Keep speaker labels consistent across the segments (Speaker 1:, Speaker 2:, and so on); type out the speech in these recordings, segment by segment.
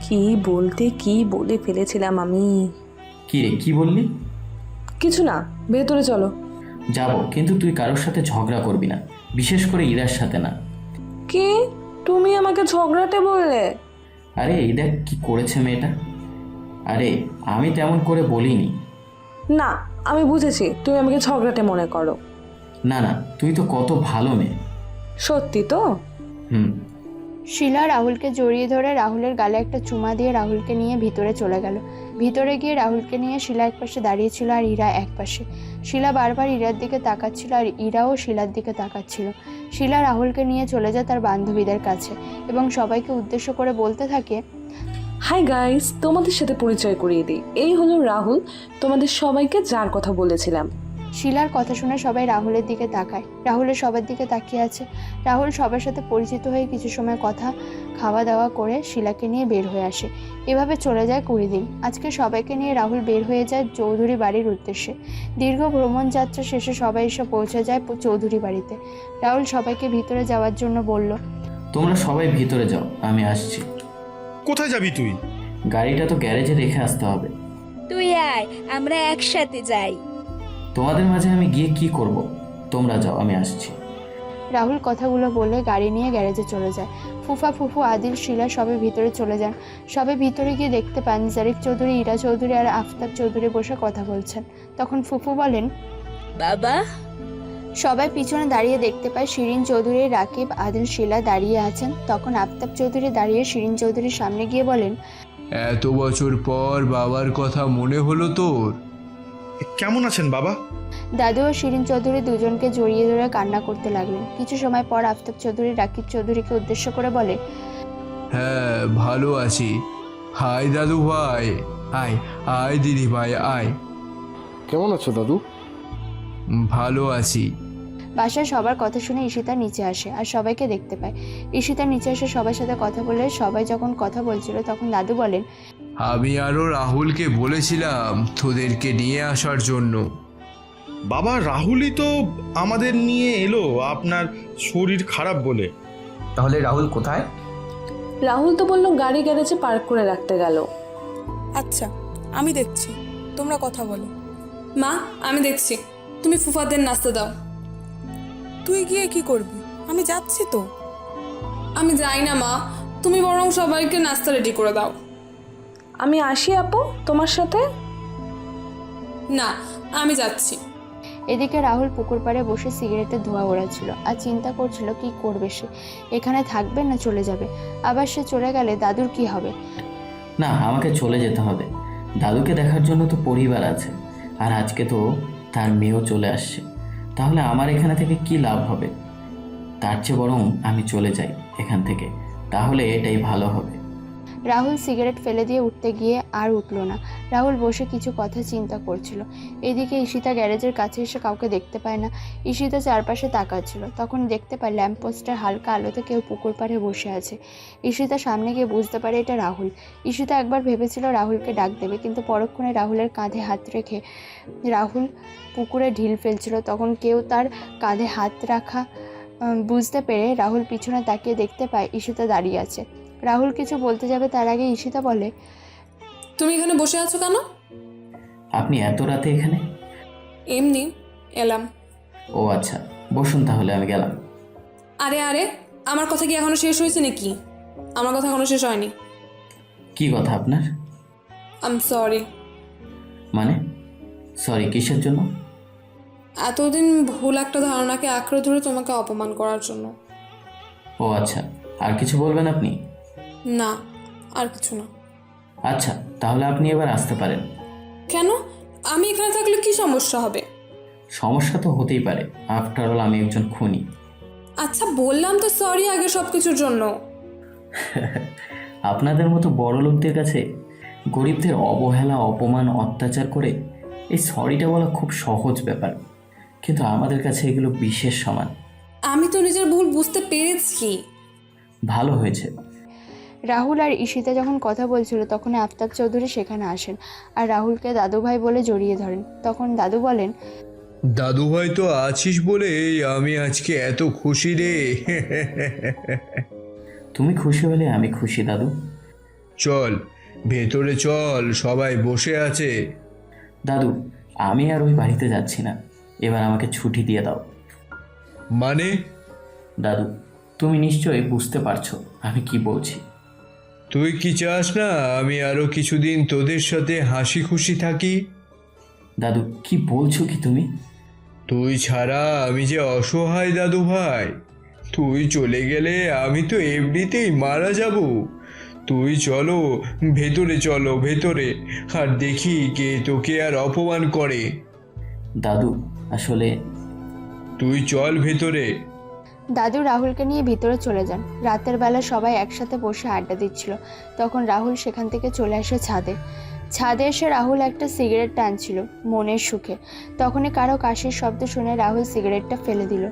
Speaker 1: কি বলতে কি বলে ফেলেছিলাম আমি।
Speaker 2: কি রে, কি বললি?
Speaker 1: কিছু না, ভেতরে চলো।
Speaker 2: যাব, কিন্তু তুই কারোর সাথে ঝগড়া করবি না, বিশেষ করে ইরার সাথে না।
Speaker 1: কি, তুমি আমাকে ঝগড়াটে বললে?
Speaker 2: আরে এই দেখ কি করেছে মেয়েটা। আরে আমি তেমন করে বলিনি।
Speaker 1: না, আমি বুঝেছি তুমি আমাকে ঝগড়াটে মনে করো।
Speaker 2: না না, তুই তো কত ভালো মেয়ে।
Speaker 1: সত্যি তো?
Speaker 2: হুম।
Speaker 3: শিলা রাহুলকে জড়িয়ে ধরে রাহুলের গালে একটা চুমা দিয়ে রাহুলকে নিয়ে ভিতরে চলে গেল। ভিতরে গিয়ে রাহুলকে নিয়ে শিলা একপাশে দাঁড়িয়েছিল আর ইরা একপাশে। শিলা বারবার ইরার দিকে তাকাচ্ছিল আর ইরাও শিলার দিকে তাকাচ্ছিল। শিলা রাহুলকে নিয়ে চলে যায় তার বান্ধবীদের কাছে এবং সবাইকে উদ্দেশ্য করে বলতে থাকে,
Speaker 1: হাই গাইস, তোমাদের সাথে পরিচয় করিয়ে দিই, এই হলো রাহুল, তোমাদের সবাইকে যার কথা বলেছিলাম।
Speaker 3: শিলার কথা শুনে সবাই রাহুলের দিকে তাকায়। রাহুলের সবার দিকে তাকিয়ে আছে। রাহুল সবার সাথে পরিচিত হয়ে কিছু সময় কথা খাওয়া দাওয়া করে শিলাকে নিয়ে বের হয়ে আসে। এভাবে চলে যায় 20 দিন। আজকে সবাইকে নিয়ে রাহুল বের হয়ে যায় চৌধুরী বাড়ির উদ্দেশ্যে। দীর্ঘ ভ্রমণ যাত্রা শেষে সবাই এসে পৌঁছে যায় চৌধুরী বাড়িতে। রাহুল সবাইকে ভিতরে যাওয়ার জন্য বলল,
Speaker 2: তোমরা সবাই ভিতরে যাও, আমি আসছি।
Speaker 4: কোথায় যাবি তুই?
Speaker 2: গাড়িটা তো গ্যারেজে রেখে আসতে হবে।
Speaker 5: তুই আয়, আমরা একসাথে যাই।
Speaker 2: তোমাদের মাঝে আমি গিয়ে কি করব? তোমরা যাও, আমি আসছি।
Speaker 3: রাহুল কথাগুলো বলে গাড়ি নিয়ে গ্যারেজে চলে যায়। ফুফা, ফুফু, আদিল, শিলা সবে ভিতরে চলে যান। সবে ভিতরে গিয়ে দেখতে পান জারিফ চৌধুরী, ইরা চৌধুরী আর আফতাব চৌধুরী বসে কথা বলছেন। তখন ফুফু বলেন,
Speaker 5: বাবা,
Speaker 3: সবাই পিছনে দাঁড়িয়ে দেখতে পায় শিরিন চৌধুরী, রাকিব, আদিল, শিলা দাঁড়িয়ে আছেন। তখন আফতাব চৌধুরী দাঁড়িয়ে শিরিন চৌধুরীর সামনে গিয়ে বলেন,
Speaker 6: এত বছর পর বাবার কথা মনে হলো তোর?
Speaker 4: কেমন আছেন বাবা?
Speaker 3: দাদু ও শিরিন চৌধুরী দুজনকে জড়িয়ে ধরে কান্না করতে লাগলেন। কিছু সময় পর আফতাব চৌধুরী রাকিব চৌধুরীকে উদ্দেশ্য করে বলে,
Speaker 6: হ্যাঁ, ভালো আছি। হাই দাদু ভাই। আয় আয় দিদি ভাই, আয়।
Speaker 7: কেমন আছো দাদু?
Speaker 6: ভালো আছি।
Speaker 3: বাসায় সবার কথা শুনে ঈশিতা নিচে আসে আর সবাইকে দেখতে পায়। ঈশিতা নিচে এসে সবার সাথে কথা বলে সবাই যখন কথা বলছিল তখন দাদু বলেন,
Speaker 6: আমি আরও রাহুলকে বলেছিলাম তোদেরকে নিয়ে আসার জন্য।
Speaker 4: বাবা, রাহুলই তো আমাদের নিয়ে এলো আপনার শরীর খারাপ বলে।
Speaker 8: তাহলে রাহুল কোথায়?
Speaker 1: রাহুল তো বললো গাড়ি গ্যারেজে পার্ক করে রাখতে গেল।
Speaker 9: আচ্ছা, আমি দেখছি, তোমরা কথা বলো। মা, আমি দেখছি, তুমি ফুফাদের নাস্তা দাও। তুই গিয়ে কি করবি? আমি যাচ্ছি তো। আমি যাই না মা, তুমি বরং সবাইকে নাস্তা রেডি করে দাও।
Speaker 1: আমি আসি আপু তোমার সাথে।
Speaker 9: না, আমি যাচ্ছি।
Speaker 3: এদিকে রাহুল পুকুর পাড়ে বসে সিগারেটের ধোঁয়া ওড়াচ্ছিল আর চিন্তা করছিল কি করবে সে, এখানে থাকবে না চলে যাবে। আবার সে চলে গেলে দাদুর কি হবে?
Speaker 2: না, আমাকে চলে যেতে হবে। দাদুকে দেখার জন্য তো পরিবার আছে, আর আজকে তো তার মেয়েও চলে আসছে। তাহলে আমার এখানে থেকে কি লাভ হবে? তার চেয়ে বরং আমি চলে যাই এখান থেকে, তাহলে এটাই ভালো হবে।
Speaker 3: রাহুল সিগারেট ফেলে দিয়ে উঠতে গিয়ে আর উঠল না। রাহুল বসে কিছু কথা চিন্তা করছিল। এদিকে ঈশিতা গ্যারেজের কাছে এসে কাউকে দেখতে পায় না। ঈশিতা চারপাশে তাকাচ্ছিল, তখন দেখতে পায় ল্যাম্পপোস্টের হালকা আলোতে কেউ পুকুর পাড়ে বসে আছে। ঈশিতা সামনে গিয়ে বুঝতে পারে এটা রাহুল। ঈশিতা একবার ভেবেছিল রাহুলকে ডাক দেবে, কিন্তু পরক্ষণে রাহুলের কাঁধে হাত রেখে রাহুল পুকুরে ঢিল ফেলছিল, তখন কেউ তার কাঁধে হাত রাখা বুঝতে পেরে রাহুল পিছনে তাকিয়ে দেখতে পায় ঈশিতা দাঁড়িয়ে আছে। রাহুল কিছু বলতে যাবে তার আগে ঈশিতা বলে,
Speaker 9: তুমি এখানে বসে আছো কেন?
Speaker 2: আপনি এত রাতে এখানে?
Speaker 9: এমনি এলাম।
Speaker 2: ও আচ্ছা, বসুন তাহলে, আমি গেলাম।
Speaker 9: আরে আরে, আমার কথা কি এখনো শেষ হয়েছে নাকি? আমার কথা এখনো শেষ হয়নি।
Speaker 2: কি কথা আপনার?
Speaker 9: আম সরি।
Speaker 2: মানে সরি কিসের জন্য?
Speaker 9: এতদিন ভুল একটা ধারণাকে আঁকড়ে ধরে তোমাকে অপমান করার জন্য।
Speaker 2: ও আচ্ছা, আর কিছু বলবেন আপনি?
Speaker 9: না, আর কিছু না।
Speaker 2: আচ্ছা, তাহলে আপনি এবার আসতে পারেন।
Speaker 9: কেন? আমি এখানে থাকলে কি সমস্যা হবে?
Speaker 2: সমস্যা তো হতেই পারে, আফটার অল আমি একজন খুনি।
Speaker 9: আচ্ছা বললাম তো সরি আগে সব কিছুর জন্য।
Speaker 2: আপনাদের মতো বড় লোকদের কাছে গরিবদের অবহেলা, অপমান, অত্যাচার করে এই সরিটা বলা খুব সহজ ব্যাপার, কিন্তু আমাদের কাছে এগুলো বিশেষ সমান।
Speaker 9: আমি তো নিজের ভুল বুঝতে পেরেছি।
Speaker 2: ভালো হয়েছে।
Speaker 3: রাহুল আর ঈশিতা যখন কথা বলছিল তখন আফতাব চৌধুরী সেখানে আসেন আর রাহুলকে দাদু ভাই বলে জড়িয়ে ধরেন। তখন দাদু বলেন,
Speaker 6: দাদু ভাই তো আছিস বলে আমি আজকে এত খুশি রে।
Speaker 2: তুমি খুশি হলে আমি খুশি দাদু।
Speaker 6: চল ভেতরে চল, সবাই বসে আছে।
Speaker 2: দাদু, আমি আর ওই বাড়িতে যাচ্ছি না। এবার আমাকে ছুটি দিয়ে দাও।
Speaker 6: মানে?
Speaker 2: দাদু, তুমি নিশ্চয়ই বুঝতে পারছো আমি কি বলছি।
Speaker 6: তুই কি চাস না আমি আরো কিছুদিন তোদের সাথে হাসি খুশি থাকি?
Speaker 2: দাদু, কি বলছো কি তুমি?
Speaker 6: তুই ছাড়া আমি যে অসহায় দাদু ভাই। তুই চলে গেলে আমি তো এমনিতেই মারা যাব। তুই চলো ভেতরে, চলো ভেতরে, আর দেখি কে তোকে আর অপমান করে।
Speaker 2: দাদু, আসলে
Speaker 6: তুই চল ভেতরে।
Speaker 3: দাদু রাহুলকে নিয়ে ভিতরে চলে যান। রাতের বেলা সবাই একসাথে বসে আড্ডা দিচ্ছিল। তখন রাহুল সেখান থেকে চলে আসে ছাদে। ছাদে এসে রাহুল একটা সিগারেট টানছিল মনের সুখে। তখনই কারো কাশির শব্দ শুনে রাহুল সিগারেটটা ফেলে দিল।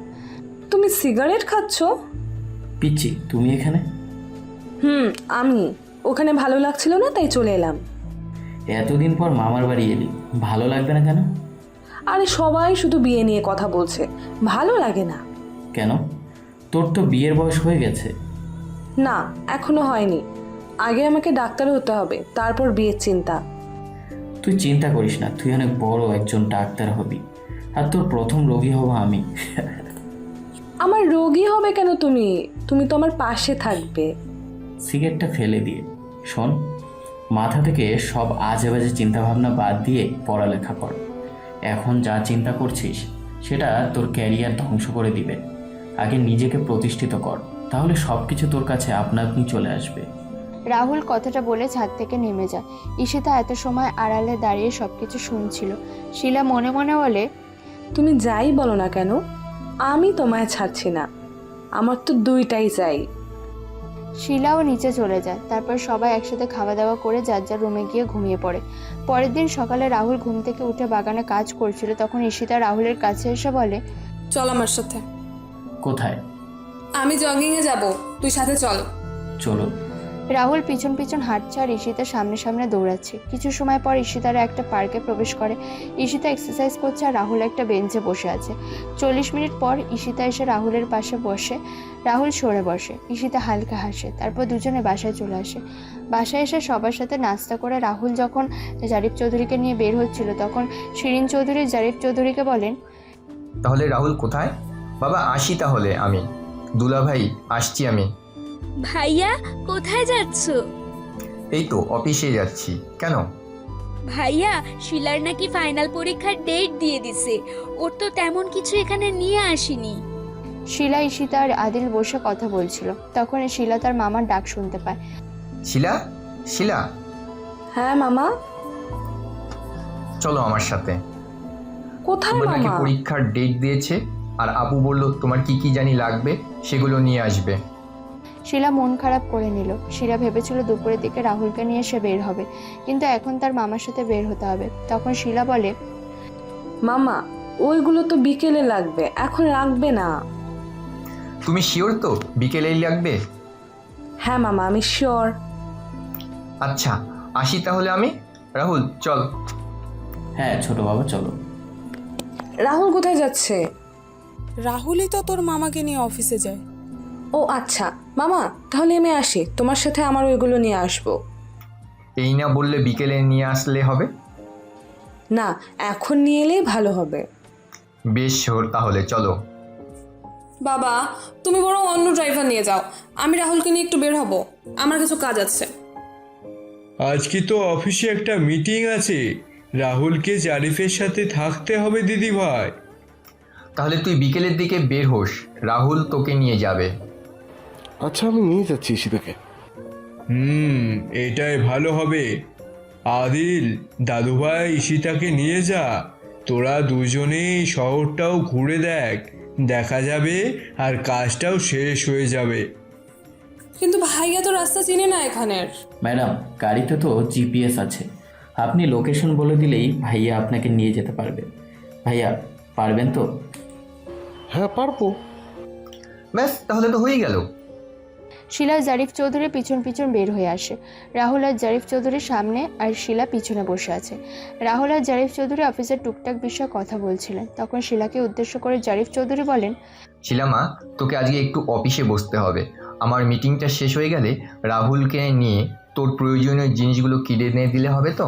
Speaker 1: তুমি সিগারেট খাচ্ছ?
Speaker 2: পিচ্ছি, তুমি এখানে?
Speaker 1: আমি ওখানে ভালো লাগছিল না, তাই চলে এলাম।
Speaker 2: এতদিন পর মামার বাড়ি এলি, ভালো লাগবে না কেন?
Speaker 1: আরে সবাই শুধু বিয়ে নিয়ে কথা বলছে, ভালো লাগে না।
Speaker 2: কেন? তোর তো বিয়ের বয়স হয়ে গেছে।
Speaker 1: না, এখনো হয়নি। আগে আমাকে ডাক্তার হতে হবে, তারপর বিয়ের চিন্তা।
Speaker 2: তুই চিন্তা করিস না, তুই অনেক বড় একজন ডাক্তার হবি, আর তোর প্রথম রোগী হব আমি।
Speaker 1: আমার রোগী হবে কেন তুমি? তুমি তো আমার পাশে থাকবে।
Speaker 2: সিগারেটটা ফেলে দিয়ে শোন, মাথা থেকে সব আজে বাজে চিন্তাভাবনা বাদ দিয়ে পড়ালেখা কর। এখন যা চিন্তা করছিস সেটা তোর ক্যারিয়ার ধ্বংস করে দিবে। আগে নিজেকে প্রতিষ্ঠিত কর, তাহলে সব কিছু তোর কাছে আপনা আপনি চলে আসবে।
Speaker 3: রাহুল কথাটা বলে ছাদ থেকে নেমে যায়। ঈশিতা এত সময় আড়ালে দাঁড়িয়ে সবকিছু শুনছিল। শিলা মনে মনে বলে,
Speaker 1: তুমি যাই বলো না কেন, আমি তোমায় ছাড়ছি না। আমার তো দুইটাই চাই।
Speaker 3: শিলাও নিচে চলে যায়। তারপর সবাই একসাথে খাওয়া দাওয়া করে যার যার রুমে গিয়ে ঘুমিয়ে পড়ে। পরের দিন সকালে রাহুল ঘুম থেকে উঠে বাগানে কাজ করছিল। তখন ঈশিতা রাহুলের কাছে এসে বলে,
Speaker 9: চল আমার সাথে।
Speaker 2: কোথায়?
Speaker 9: আমি জগিংয়ে যাব, তুই সাথে চল।
Speaker 2: চলো।
Speaker 3: রাহুল পিছন পিছন হাঁটছে আর ঈশিতা সামনে সামনে দৌড়াচ্ছে। কিছু সময় পর ঈশিতারা একটা পার্কে প্রবেশ করে। ঈশিতা এক্সারসাইজ করছে আর রাহুল একটা বেঞ্চে বসে আছে। 40 মিনিট পর ঈশিতা এসে রাহুলের পাশে বসে। রাহুল সরে বসে। ঈশিতা হালকা হাসে। তারপর দুজনে বাসায় চলে আসে। বাসায় এসে সবার সাথে নাস্তা করে রাহুল যখন জারিফ চৌধুরীকে নিয়ে বের হচ্ছিল, তখন শিরিন চৌধুরী জারিফ চৌধুরীকে বলেন,
Speaker 8: তাহলে রাহুল কোথায়? বাবা আসি তাহলে আমি। দুলা ভাই আসছি আমি।
Speaker 5: ভাইয়া কোথায় যাচ্ছ?
Speaker 8: এই তো অফিসে যাচ্ছি। কেন?
Speaker 5: ভাইয়া, শিলার নাকি ফাইনাল পরীক্ষার ডেট দিয়ে দিছে। ওর তো তেমন কিছু এখানে নিয়ে আসেনি।
Speaker 3: শিলা, ঈশিতা আর আদিল বসে কথা বলছিল। তখন শিলা তার মামার ডাক শুনতে পায়।
Speaker 8: শিলা, শিলা,
Speaker 1: হ্যাঁ মামা।
Speaker 8: চলো আমার সাথে।
Speaker 1: কোথায়
Speaker 8: তোমার নাকি
Speaker 1: মামা?
Speaker 8: পরীক্ষার ডেট দিয়েছে, আর আপু বলল তোমার কি কি জানি লাগবে সেগুলো নিয়ে আসবে।
Speaker 3: শিলা মন খারাপ করে নিল। শিলা ভেবেছিল দুপুরের দিকে রাহুলকে নিয়ে সে বের হবে, কিন্তু এখন তার মামার সাথে বের হতে হবে। তখন শিলা বলে,
Speaker 1: মামা, ওইগুলো তো বিকেলে লাগবে, এখন লাগবে না।
Speaker 8: তুমি শিওর তো বিকেলেই লাগবে?
Speaker 1: হ্যাঁ মামা, আমি শিওর।
Speaker 8: আচ্ছা আসি তাহলে আমি। রাহুল চল।
Speaker 2: হ্যাঁ ছোট বাবা, চলো।
Speaker 1: রাহুল কোথায় যাচ্ছে?
Speaker 9: রাহুলই তো তোর মামাকে নিয়ে অফিসে যায়।
Speaker 1: ও আচ্ছা মামা, তাহলে আমি আসি, তোমার সাথে আমার ওইগুলো নিয়ে আসবো।
Speaker 8: এই না বললে বিকেলে নিয়ে আসলে হবে?
Speaker 1: না, এখন নিয়ে এলেই ভালো হবে।
Speaker 8: বেশ শিওর, তাহলে চলো।
Speaker 9: বাবা, তুমি বরং অন্য ড্রাইভার নিয়ে যাও, আমি রাহুলকে নিয়ে একটু বের হব, আমার কিছু কাজ আছে।
Speaker 6: আজকে তো অফিসে একটা মিটিং আছে, রাহুলকে জারিফের সাথে থাকতে হবে দিদি ভাই।
Speaker 8: তাহলে তুই বিকেলের দিকে বের হোস, রাহুল তোকে নিয়ে যাবে।
Speaker 7: আচ্ছা, আমি নিয়ে যাচ্ছি ঈশিতাকে।
Speaker 6: এটাই ভালো হবে। আদিল, দাদুভাই ঈশিতাকে নিয়ে যা। তোরা দুজনেই শহরটাও ঘুরে দেখ, দেখা যাবে আর কাজটাও শেষ হয়ে যাবে।
Speaker 9: কিন্তু ভাইয়া তো রাস্তা চিনে না এখানের।
Speaker 2: ম্যাডাম, গাড়িতে তো জিপিএস আছে, আপনি লোকেশন বলে দিলেই ভাইয়া আপনাকে নিয়ে যেতে পারবে। ভাইয়া পারবেন তো?
Speaker 7: হ্যাঁ পারবো।
Speaker 8: ব্যাস তাহলে তো হয়ে গেল।
Speaker 3: শিলা জারিফ চৌধুরী পিছন পিছন বের হয়ে আসে। রাহুল আর জারিফ চৌধুরীর সামনে আর শিলা পিছনে বসে আছে। রাহুল আর জারিফ চৌধুরী অফিসের টুকটাক বিষয়ে কথা বলছিলেন। তখন শিলাকে উদ্দেশ্য করে জারিফ চৌধুরী বলেন,
Speaker 8: শিলামা, তোকে আজকে একটু অফিসে বসতে হবে। আমার মিটিংটা শেষ হয়ে গেলে রাহুলকে নিয়ে তোর প্রয়োজনীয় জিনিসগুলো কিনে এনে দিলে হবে তো?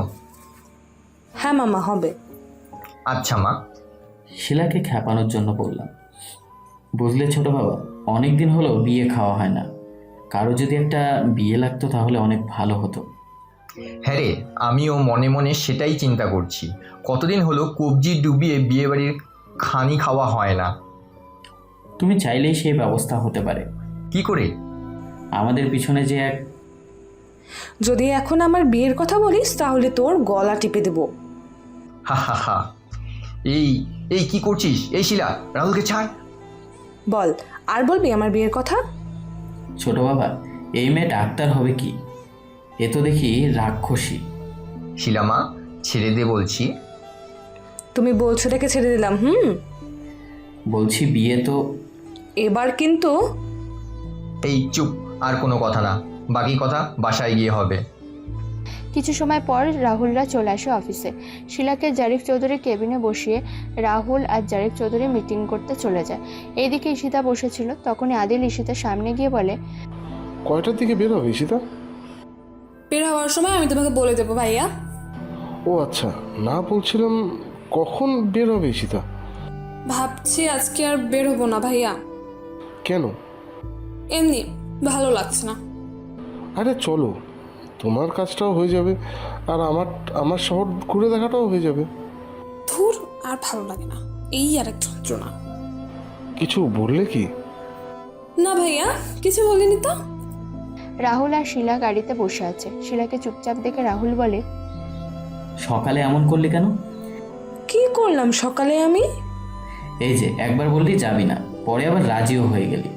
Speaker 1: হ্যাঁ মামা, হবে।
Speaker 8: আচ্ছা মা।
Speaker 2: শিলাকে খ্যাপানোর জন্য বললাম, বুঝলে ছোট বাবা, অনেক দিন হলো বিয়ে খাওয়া হয় না। কারো যদি একটা বিয়ে লাগতো তাহলে অনেক ভালো হতো।
Speaker 8: হ্যাঁ রে, আমিও মনে মনে সেটাই চিন্তা করছি। কতদিন হলো কবজি ডুবিয়ে বিয়েবাড়ির খানি খাওয়া হয় না।
Speaker 2: তুমি চাইলেই সেই ব্যবস্থা হতে পারে।
Speaker 8: কি করে?
Speaker 2: আমাদের পিছনে যে এক
Speaker 1: যদি এখন আমার বিয়ের কথা বলিস তাহলে তোর গলা টিপে দেবো।
Speaker 8: হা হা হা। এই এই কি করছিস? এই শিলা, রাহুলকে ছাড়।
Speaker 1: বল, আর বলবি আমার বিয়ের কথা?
Speaker 2: ছোট বাবা, এই মেয়ে ডাক্তার হবে কি? এ তো দেখি রাক্ষসী।
Speaker 8: শিলা মা, ছেড়ে দে বলছি।
Speaker 1: তুমি বলছো দেখে ছেড়ে দিলাম।
Speaker 2: বলছি বিয়ে তো।
Speaker 1: এবার কিন্তু
Speaker 8: এই চুপ, আর কোনো কথা না। বাকি কথা বাসায় গিয়ে হবে।
Speaker 3: কিছু সময় পর রাহুলরা চলে আসে অফিসে। শিলাকে জারিফ চৌধুরীর কেবিনে বসিয়ে রাহুল আর জারিফ চৌধুরী মিটিং করতে চলে যায়। এইদিকে ঈশিতা বসেছিল, তখনই আদিল ঈশিতার সামনে গিয়ে বলে,
Speaker 7: কয়টার দিকে বের হবে ঈশিতা?
Speaker 9: বের হওয়ার সময় আমি তোমাকে বলে দেবো ভাইয়া।
Speaker 7: ও আচ্ছা, না বলছিলাম কখন বের হবে ঈশিতা?
Speaker 9: ভাবছি আজকে আর বের হবো না ভাইয়া।
Speaker 7: কেন?
Speaker 9: এমনি ভালো লাগছে না।
Speaker 7: আরে চলো, তোমার কাজটাও হয়ে যাবে আর আমার শহর ঘুরে দেখাটাও হয়ে যাবে।
Speaker 9: ধুর, আর ভালো লাগে না, এই আর এক যন্ত্রণা।
Speaker 7: কিছু বললে কি?
Speaker 9: না ভাইয়া, কিছু বলিনি তো।
Speaker 3: রাহুল আর শিলা গাড়িতে বসে আছে। শিলাকে চুপচাপ দেখে রাহুল বলে,
Speaker 2: সকালে এমন করলি কেন?
Speaker 1: কি করলাম সকালে আমি?
Speaker 2: এই যে একবার বললি যাবি না, পরে আবার রাজিও হয়ে গেলি।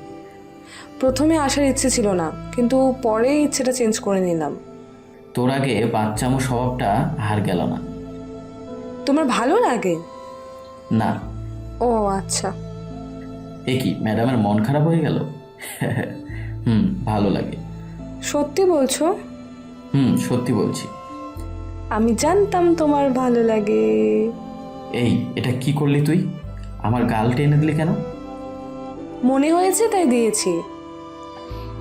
Speaker 1: প্রথমে আসার ইচ্ছে ছিল না, কিন্তু পরে ইচ্ছেটা চেঞ্জ করে নিলাম।
Speaker 2: তোর আগে বাচ্চামো স্বভাবটা হার গেল না।
Speaker 1: তোমার ভালো লাগে?
Speaker 2: না।
Speaker 1: ও আচ্ছা।
Speaker 2: এ কি, ম্যাডামের মন খারাপ হয়ে গেল? ভালো লাগে।
Speaker 1: সত্যি বলছো?
Speaker 2: সত্যি বলছি।
Speaker 1: আমি জানতাম তোমার ভালো লাগে।
Speaker 2: এই, এটা কি করলি তুই? আমার গাল টেনে দিলি কেন?
Speaker 1: মনে হয়েছে তাই দিয়েছি।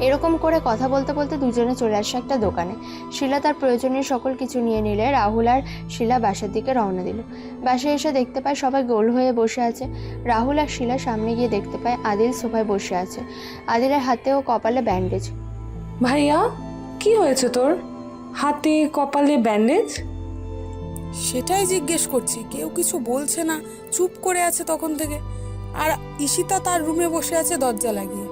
Speaker 3: এরকম করে কথা বলতে বলতে দুজনে চলে আসে একটা দোকানে। শিলা তার প্রয়োজনীয় সকল কিছু নিয়ে নিলে রাহুল আর শিলা বাসার দিকে রওনা দিল। বাসায় এসে দেখতে পায় সবাই গোল হয়ে বসে আছে। রাহুল আর শিলা সামনে গিয়ে দেখতে পায় আদিল সোফায় বসে আছে। আদিলের হাতে ও কপালে ব্যান্ডেজ।
Speaker 1: ভাইয়া, কি হয়েছে তোর? হাতে কপালে ব্যান্ডেজ?
Speaker 9: সেটাই জিজ্ঞেস করছি, কেউ কিছু বলছে না, চুপ করে আছে তখন থেকে। আর ঈশিতা তার রুমে বসে আছে দরজা লাগিয়ে।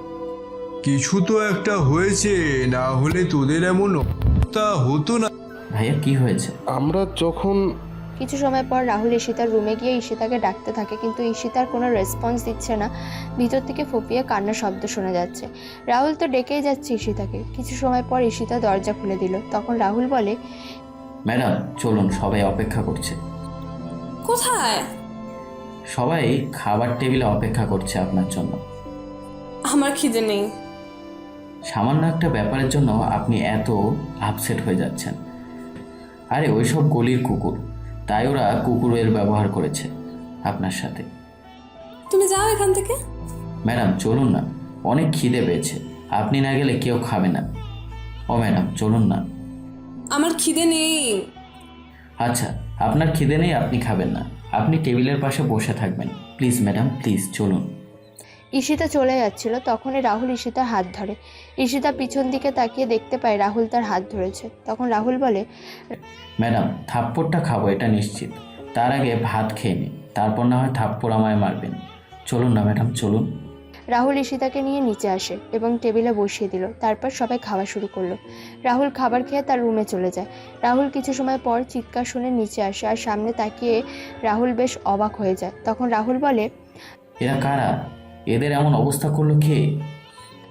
Speaker 6: কিছু তো একটা হয়েছে, না হলে তোদের এমন অবস্থা হতো না।
Speaker 2: ভাইয়া কি হয়েছে?
Speaker 7: আমরা যখন
Speaker 3: কিছু সময় পর রাহুল ঈশিতার রুমে গিয়ে ঈশিতাকে ডাকতে থাকে, কিন্তু ঈশিতার কোনো রেসপন্স দিচ্ছে না। ভিতর থেকে ফুপিয়ে কান্নার শব্দ শোনা যাচ্ছে। রাহুল তো ডেকেই যাচ্ছে ঈশিতাকে। কিছু সময় পর ঈশিতা দরজা খুলে দিল। তখন রাহুল বলে,
Speaker 2: ম্যাডাম চলুন, সবাই অপেক্ষা করছে।
Speaker 9: কোথায়?
Speaker 2: সবাই খাবার টেবিলে অপেক্ষা করছে আপনার জন্য।
Speaker 9: আমার খিদে নেই।
Speaker 2: সামান্য একটা ব্যাপারের জন্য আপনি এত আপসেট হয়ে যাচ্ছেন। আরে ওইসব গলির কুকুর, তাই ওরা কুকুরের ব্যবহার করেছে আপনার সাথে।
Speaker 9: তুমি যাও এখান থেকে।
Speaker 2: ম্যাডাম চলুন না, অনেক খিদে পেয়েছে, আপনি না গেলে কেউ খাবে না। ও ম্যাডাম চলুন না।
Speaker 9: আমার খিদে নেই।
Speaker 2: আচ্ছা, আপনার খিদে নেই, আপনি খাবেন না, আপনি টেবিলের পাশে বসে থাকবেন। প্লিজ ম্যাডাম, প্লিজ চলুন।
Speaker 3: ঈশিতা চলে যাচ্ছিল, তখনই রাহুল ঈশিতার হাত ধরে। ঈশিতা পিছন দিকে তাকিয়ে দেখতে পায় রাহুল তার হাত ধরেছে। তখন রাহুল বলে,
Speaker 2: ম্যাডাম থাপ্পড়টা খাবো এটা নিশ্চিত, তার আগে ভাত খেয়ে নিই, তারপর না হয় থাপ্পড় আমায় মারবেন। চলুন না ম্যাডাম, চলুন।
Speaker 3: রাহুল ঈশিতাকে নিয়ে নিচে আসে এবং টেবিলে বসিয়ে দিল। তারপর সবাই খাওয়া শুরু করলো। রাহুল খাবার খেয়ে তার রুমে চলে যায়। রাহুল কিছু সময় পর চিৎকার শুনে নিচে আসে আর সামনে তাকিয়ে রাহুল বেশ অবাক হয়ে যায়। তখন রাহুল বলে,
Speaker 2: এরা কারা? এদের এমন অবস্থা করলো কে?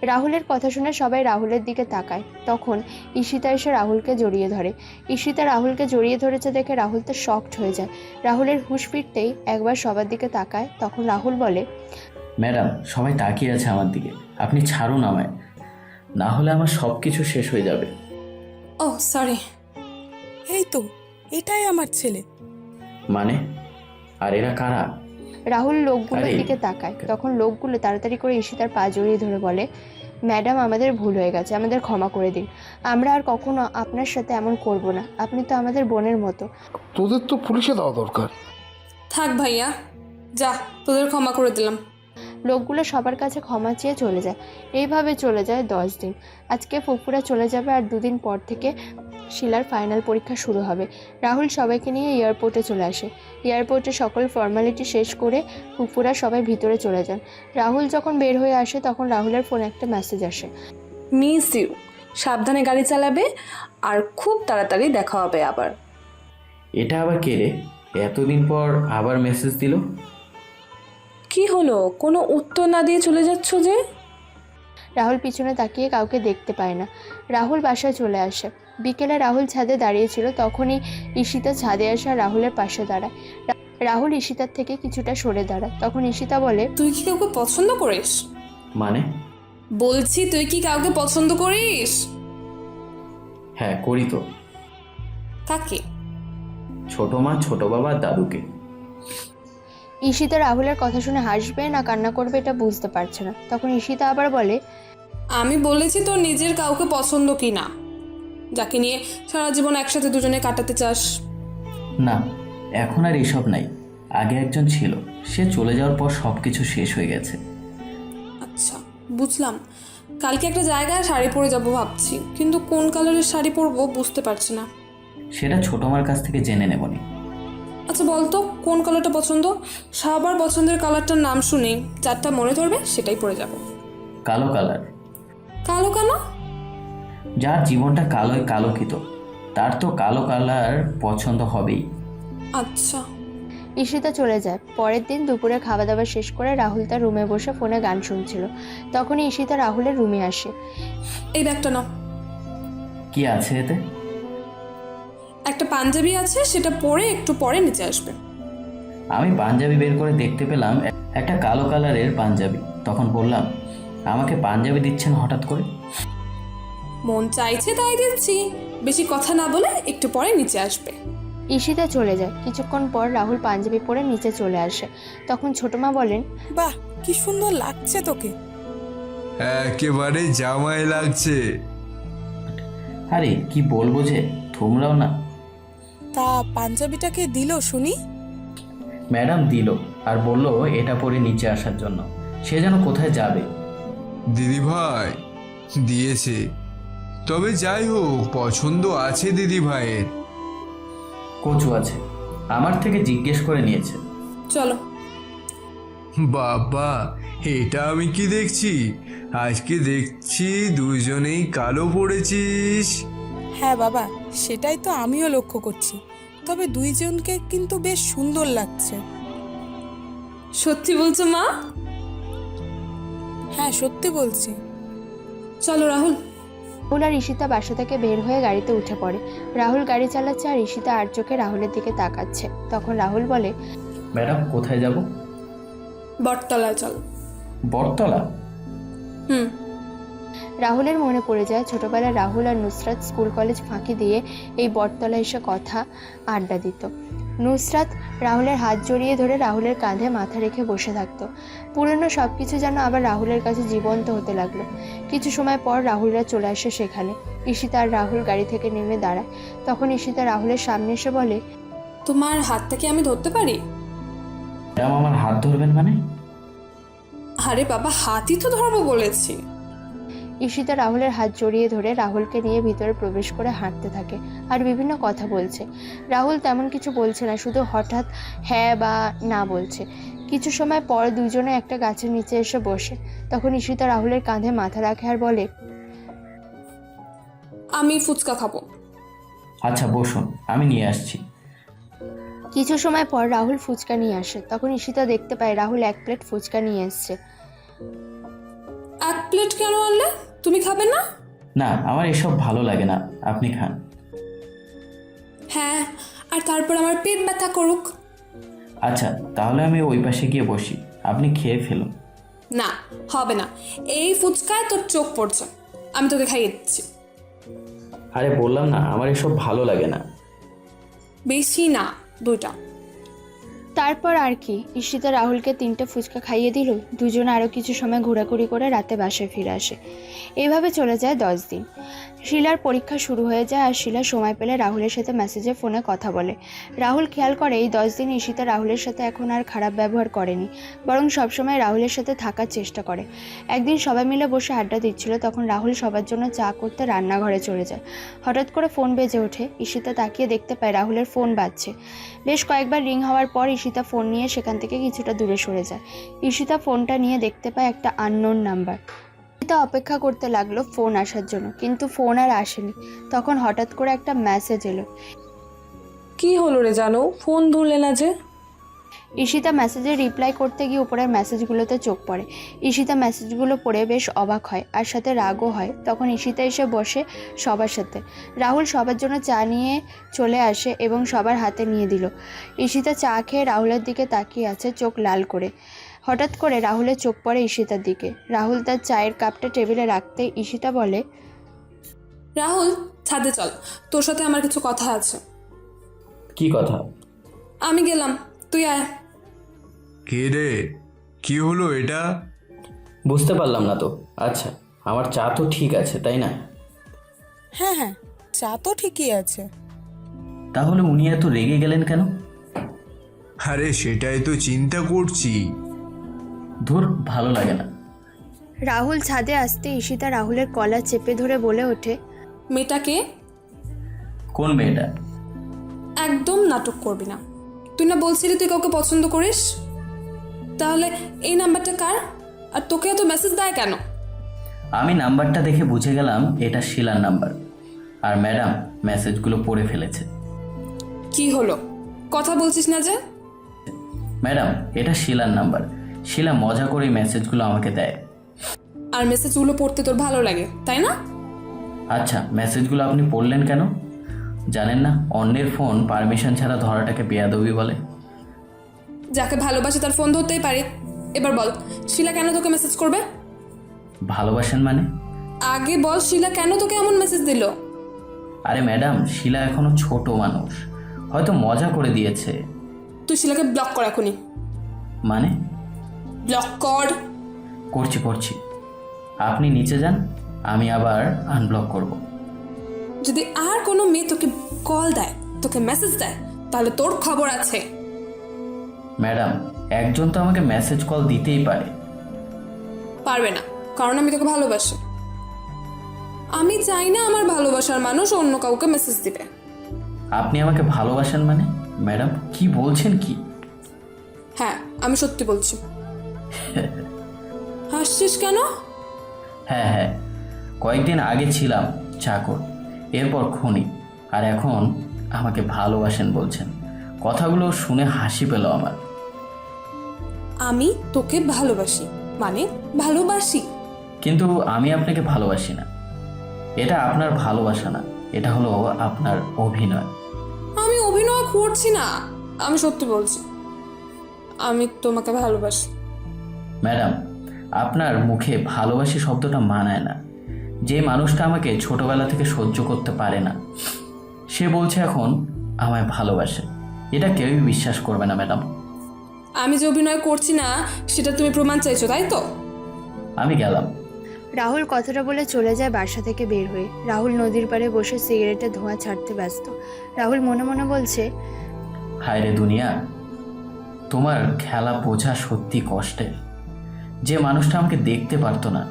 Speaker 3: রাহুলের কথা শুনে সবাই রাহুলের দিকে তাকায়। তখন ঈশিতা এসে রাহুলকে জড়িয়ে ধরে। ঈশিতা রাহুলকে জড়িয়ে ধরেছে দেখে রাহুল তো শকড হয়ে যায়। রাহুলের হুঁশ ফিরতেই একবার সবার দিকে তাকায়। তখন রাহুল বলে,
Speaker 2: ম্যাডাম সবাই তাকিয়ে আছে আমার দিকে, আপনি ছাড়ুন আমায়, না হলে আমার সব কিছু শেষ হয়ে যাবে।
Speaker 9: ও সরি। এই তো, এটাই আমার ছেলে।
Speaker 2: মানে? আর এরা কারা?
Speaker 3: রাহুল লোকগুলোর
Speaker 2: আরে,
Speaker 3: দিকে তাকায়। তখন লোকগুলো তাড়াতাড়ি করে ঈশিতার পা জড়িয়ে ধরে বলে, ম্যাডাম, আমাদের ভুল হয়ে গেছে, আমাদের ক্ষমা করে দিন। আমরা আর কখনো আপনার সাথে এমন করব না। আপনি তো আমাদের বোনের মতো।
Speaker 7: তোদের তো পুলিশে দেওয়া দরকার।
Speaker 9: থাক ভাইয়া, যা, তোদের ক্ষমা করে দিলাম।
Speaker 3: লোকগুলো সবার কাছে ক্ষমা চেয়ে চলে যায়। এইভাবে চলে যায় 10 দিন। আজকে ফুফুরা চলে যাবে আর 2 দিন পর থেকে শিলার ফাইনাল পরীক্ষা শুরু হবে। রাহুল সবাইকে নিয়ে এয়ারপোর্টে চলে আসে। এয়ারপোর্টে সকল ফর্মালিটি শেষ করে ফুফুরা সবাই ভিতরে চলে যান। রাহুল যখন বের হয়ে আসে তখন রাহুলের ফোনে একটা মেসেজ আসে।
Speaker 1: মিস ইউ, সাবধানে গাড়ি চালাবে আর খুব তাড়াতাড়ি দেখা হবে আবার।
Speaker 2: এটা আবার কে রে? এতদিন পর আবার মেসেজ দিল।
Speaker 1: কি হলো, কোনো উত্তর না দিয়ে চলে যাচ্ছ যে?
Speaker 3: রাহুল পিছনে তাকিয়ে কাউকে দেখতে পায় না। রাহুল বাসায় চলে আসে। বিকেলে রাহুল ছাদে দাঁড়িয়েছিল, তখনই ঈশিতা ছাদে আসে আর রাহুলের পাশে দাঁড়ায়। রাহুল ঈশিতার থেকে কিছুটা সরে দাঁড়ায়। তখন ঈশিতা বলে,
Speaker 9: তুই কি কাউকে পছন্দ করিস?
Speaker 2: মানে?
Speaker 9: বলছি, তুই কি কাউকে পছন্দ করিস?
Speaker 2: হ্যাঁ, করি তো।
Speaker 9: কাকে?
Speaker 2: ছোট মা, ছোট বাবা, দাদুকে।
Speaker 3: ঈশিতা রাহুলের কথা শুনে হাসবে না কান্না করবে এটা বুঝতে পারছে না। তখন ঈশিতা আবার বলে,
Speaker 9: আমি বলেছি তোর নিজের কাউকে পছন্দ কি না, যাকে নিয়ে সারা জীবন একসাথে দুজনে কাটাতে চাস।
Speaker 2: না, এখন আর এসব নাই। আগে একজন ছিল, সে চলে যাওয়ার পর সব কিছু শেষ হয়ে গেছে।
Speaker 9: আচ্ছা, বুঝলাম। কালকে একটা জায়গায় শাড়ি পরে যাব ভাবছি, কিন্তু কোন কালারের শাড়ি পরবো বুঝতে পারছি না।
Speaker 2: সেটা ছোট মার কাছ থেকে জেনে নেবনি।
Speaker 9: আচ্ছা বলতো, কোন কালারটা পছন্দ? সবার পছন্দের কালারটার নাম শুনেই যারটা মনে ধরবে সেটাই পরে যাব।
Speaker 2: কালো কালার।
Speaker 9: কালো কেন?
Speaker 2: যার জীবনটা কালোয় কালোকিত, তার তো কালো কালার পছন্দ হবেই।
Speaker 9: আচ্ছা।
Speaker 3: ঈশিতা চলে যায়। পরের দিন দুপুরে খাওয়া দাওয়া শেষ করে রাহুল তার রুমে বসে ফোনে গান শুনছিল। তখনই ঈশিতা রাহুলের রুমে আসে।
Speaker 9: এই ব্যাগটা নাও।
Speaker 2: কি আছে এতে?
Speaker 9: একটা পাঞ্জাবি আছে, সেটা পরে একটু পরে নিচে আসবে।
Speaker 2: আমি পাঞ্জাবি বের করে দেখতে পেলাম একটা কালো কালারের পাঞ্জাবি। তখন বললাম, আমাকে পাঞ্জাবি দিচ্ছেন হঠাৎ করে?
Speaker 9: মন চাইছে তাই দিচ্ছি, বেশি কথা না বলে একটু পরে নিচে আসবে।
Speaker 3: ঈশিতা চলে যায়। কিছুক্ষণ পর রাহুল পাঞ্জাবি পরে নিচে চলে আসে। তখন ছোট মা বলেন,
Speaker 9: বাহ, কি সুন্দর লাগছে তোকে।
Speaker 6: একেবারে জামাই লাগছে।
Speaker 2: আরে কি বলবো যে, তোমরাও না।
Speaker 9: তা পাঞ্জাবিটাকে দিল শুনি?
Speaker 2: ম্যাডাম দিল আর বলল এটা পরে নিচে আসার জন্য। সে যেন কোথায় যাবে।
Speaker 6: দিদি ভাই দিয়েছে, তবে যাই হোক পছন্দ আছে দিদি ভাইয়ের।
Speaker 2: কচু আছে, আমার থেকে জিজ্ঞেস করে নিয়েছে।
Speaker 9: চলো।
Speaker 6: বাবা, এটা আমি কি দেখছি? আজকে দেখছি দুজনেই কালো পড়েছিস।
Speaker 10: হ্যাঁ বাবা, সেটাই তো আমিও লক্ষ্য করছি। তবে দুইজনকে কিন্তু বেশ সুন্দর লাগছে।
Speaker 9: সত্যি বলছো মা?
Speaker 10: হ্যাঁ, সত্যি বলছি।
Speaker 9: চলো রাহুল।
Speaker 3: রাহুল আর ঈশিতা বাসা থেকে বের হয়ে গাড়িতে উঠে পড়ে। রাহুল গাড়ি চালাচ্ছে আর ঈশিতা আর চোখে রাহুলের দিকে তাকাচ্ছে। তখন রাহুল বলে,
Speaker 2: ম্যাডাম কোথায় যাব?
Speaker 9: বটতলায় চল।
Speaker 2: বটতলা?
Speaker 9: হুম।
Speaker 3: রাহুলের মনে পড়ে যায় ছোটবেলায় রাহুল আর নুসরাত স্কুল কলেজ ফাঁকি দিয়ে এই বটতলায় এসে কথা আড্ডা দিত। নুসরাত রাহুলের হাত জড়িয়ে ধরে রাহুলের কাঁধে মাথা রেখে বসে থাকতো। পুরনো সব কিছু যেন আবার রাহুলের কাছে জীবন্ত হতে লাগলো। কিছু সময় পর রাহুলরা চলে আসে সেখানে। ঈশিতা আর রাহুল গাড়ি থেকে নেমে দাঁড়ায়। তখন ঈশিতা রাহুলের সামনে এসে বলে,
Speaker 9: তোমার হাতটা কি আমি ধরতে পারি?
Speaker 2: ম্যাডাম আমার হাত ধরবেন মানে?
Speaker 9: আরে বাবা, হাতই তো ধরবো বলেছি।
Speaker 3: ঈশিতা রাহুলের হাত জড়িয়ে ধরে রাহুলকে নিয়ে ভিতরে প্রবেশ করে হাঁটতে থাকে আর বিভিন্ন কথা বলছে। রাহুল তেমন কিছু বলছে না, শুধু হঠাৎ হ্যাঁ বা না বলছে। কিছু সময় পর দুজনে একটা গাছের নিচে এসে বসে। তখন ঈশিতা রাহুলের কাঁধে মাথা রাখে আর বলে,
Speaker 9: আমি ফুচকা খাবো।
Speaker 2: আচ্ছা বসুন, আমি নিয়ে আসছি।
Speaker 3: কিছু সময় পর রাহুল ফুচকা নিয়ে আসে। তখন ঈশিতা দেখতে পায় রাহুল 1 প্লেট ফুচকা নিয়ে এসছে।
Speaker 9: 1 প্লেট কেন আনলে? তুমি খাবে না?
Speaker 2: না, আমার এসব ভালো লাগে না, আপনি খান।
Speaker 9: হ্যাঁ, আর তারপর আমার পেট ব্যথা করুক।
Speaker 2: আচ্ছা, তাহলে আমি ওই পাশে গিয়ে বসি, আপনি খেয়ে ফেলুন।
Speaker 9: না, হবে না। এই ফুচকায় তোর চোখ পড়ছে, আমি তোকে খাইয়ে দিচ্ছি।
Speaker 2: আরে বললাম না, আমার এসব ভালো লাগে না।
Speaker 9: বেশি না, 2টা।
Speaker 3: তারপর আর কি, ঈশিতা রাহুলকে 3টে ফুচকা খাইয়ে দিল। দুজনে আরও কিছু সময় ঘোরাঘুরি করে রাতে বাসায় ফিরে আসে। এইভাবে চলে যায় 10 দিন। শিলার পরীক্ষা শুরু হয়ে যায় আর শিলা সময় পেলে রাহুলের সাথে মেসেজে ফোনে কথা বলে। রাহুল খেয়াল করে এই 10 দিন ঈশিতা রাহুলের সাথে এখন আর খারাপ ব্যবহার করেনি, বরং সবসময় রাহুলের সাথে থাকার চেষ্টা করে। একদিন সবাই মিলে বসে আড্ডা দিচ্ছিল, তখন রাহুল সবার জন্য চা করতে রান্নাঘরে চলে যায়। হঠাৎ করে ফোন বেজে ওঠে। ঈশিতা তাকিয়ে দেখতে পায় রাহুলের ফোন বাজছে। বেশ কয়েকবার রিং হওয়ার পর ঈশিতা ফোন নিয়ে সেখান থেকে কিছুটা দূরে সরে যায়। ঈশিতা ফোনটা নিয়ে দেখতে পায় একটা আননোন নাম্বার। ঈশিতা অপেক্ষা করতে লাগলো ফোন আসার জন্য, কিন্তু ফোন আর আসেনি। তখন হঠাৎ করে একটা মেসেজ এলো।
Speaker 1: কি হলো রে জানো, ফোন ধরলে না যে?
Speaker 3: ঈশিতা মেসেজে রিপ্লাই করতে গিয়ে উপরের মেসেজগুলোতে চোখ পড়ে। ঈশিতা মেসেজগুলো পড়ে বেশ অবাক হয় আর সাথে রাগও হয়। তখন ঈশিতা এসে বসে সবার সাথে। রাহুল সবার জন্য চা নিয়ে চলে আসে এবং সবার হাতে নিয়ে দিল। ঈশিতা চা খেয়ে রাহুলের দিকে তাকিয়ে আছে, চোখ লাল করে। হঠাৎ করে রাহুলের চোখ পড়ে ঈশিতার দিকে। রাহুল তার চায়ের কাপটা টেবিলে রাখতেই ঈশিতা বলে,
Speaker 9: রাহুল, ছাদে চল, তোর সাথে আমার কিছু কথা আছে।
Speaker 2: কি কথা?
Speaker 9: আমি গেলাম, তুই আয়।
Speaker 6: কে রে, কি হলো এটা?
Speaker 2: বুঝতে পারলাম না তো। আচ্ছা, আমার চা তো ঠিক আছে তাই না?
Speaker 10: হ্যাঁ হ্যাঁ, চা তো ঠিকই আছে।
Speaker 2: তাহলে উনি এত রেগে গেলেন কেন?
Speaker 6: আরে সেটাই তো চিন্তা করছি।
Speaker 2: ধুর, ভালো লাগে না।
Speaker 3: রাহুল ছাদে আসতে ঈশিতা রাহুলের কলা চেপে ধরে বলে ওঠে,
Speaker 9: মেয়েটাকে
Speaker 2: কোন মেয়েটা?
Speaker 9: একদম নাটক করবি না। তুই না বলছিলি তুই কাউকে পছন্দ করিস? তাহলে এই নাম্বারটা কার? আর তোকে এত মেসেজ দেয় কেন?
Speaker 2: আমি নাম্বারটা দেখে বুঝে গেলাম এটা শিলার নাম্বার। আর ম্যাডাম মেসেজগুলো পড়ে ফেলেছে।
Speaker 9: কি হলো, কথা বলছিস না যে?
Speaker 2: ম্যাডাম, এটা শিলার নাম্বার। শিলা মজা করে মেসেজগুলো আমাকে দেয়।
Speaker 9: আর মেসেজগুলো পড়তে তোর ভালো লাগে তাই না?
Speaker 2: আচ্ছা, মেসেজগুলো আপনি পড়লেন কেন? জানেন না অন্যের ফোন পারমিশন ছাড়া ধরাটাকে বেয়াদবি বলে?
Speaker 9: যাকে ভালোবাসে তার ফোন ধরতেই পারে। এবার বল, শিলা কেন তোকে মেসেজ করবে?
Speaker 2: ভালোবাসেন মানে?
Speaker 9: আগে বল, শিলা কেন তোকে এমন মেসেজ দিল?
Speaker 2: আরে ম্যাডাম, শিলা এখনো ছোট মানুষ, হয়তো মজা করে দিয়েছে।
Speaker 9: তুই শিলাকে ব্লক কর এখনই।
Speaker 2: মানে?
Speaker 9: ব্লক কর।
Speaker 2: করছি। আপনি নিচে যান, আমি আবার আনব্লক করব।
Speaker 9: যদি আর কোনো মেয়ে তোকে কল দেয়, তোকে মেসেজ দেয়, তাহলে তোর খবর আছে।
Speaker 2: ম্যাডাম, একজন তো আমাকে মেসেজ কল দিতেই পারে।
Speaker 9: পারবে না, কারণ আমি তোকে ভালোবাসি। আমি চাই না আমার ভালোবাসার মানুষ অন্য কাউকে মেসেজ দিবে।
Speaker 2: আপনি আমাকে ভালোবাসেন মানে? ম্যাডাম কি বলছেন কি?
Speaker 9: হ্যাঁ, আমি সত্যি বলছি। হাসছিস কেন?
Speaker 2: হ্যাঁ, কয়েকদিন আগে ছিলাম চাকর, এরপর খনি, আর এখন আমাকে ভালোবাসেন বলছেন। কথাগুলো শুনে হাসি পেল আমার।
Speaker 9: আমি তোকে ভালোবাসি মানে ভালোবাসি।
Speaker 2: কিন্তু আমি আপনাকে ভালোবাসি না। এটা আপনার ভালোবাসা না, এটা হলো আপনার অভিনয়।
Speaker 9: আমি অভিনয় করছি না, আমি সত্যি বলছি। আমি তোমাকে ভালোবাসি।
Speaker 2: ম্যাডাম, আপনার মুখে ভালোবাসি শব্দটা মানায় না। যে মানুষটা আমাকে ছোটবেলা থেকে সহ্য করতে পারে না, সে বলছে এখন আমায় ভালোবাসে। এটা কেউই বিশ্বাস করবে না ম্যাডাম।
Speaker 9: আমি যে অভিনয় করছি না সেটা তুমি প্রমাণ চাইছো, তাই তো?
Speaker 2: আমি গেলাম।
Speaker 3: রাহুল কথাটা বলে চলে যায় বাসা থেকে বের হয়ে। রাহুল নদীর পাড়ে বসে সিগারেটের ধোঁয়া ছাড়তে ব্যস্ত। রাহুল মনে মনে বলছে,
Speaker 2: হায় রে দুনিয়া, তোমার খেলা বোঝা সত্যি কষ্টের। যে মানুষটা আমাকে দেখতে পারতো না,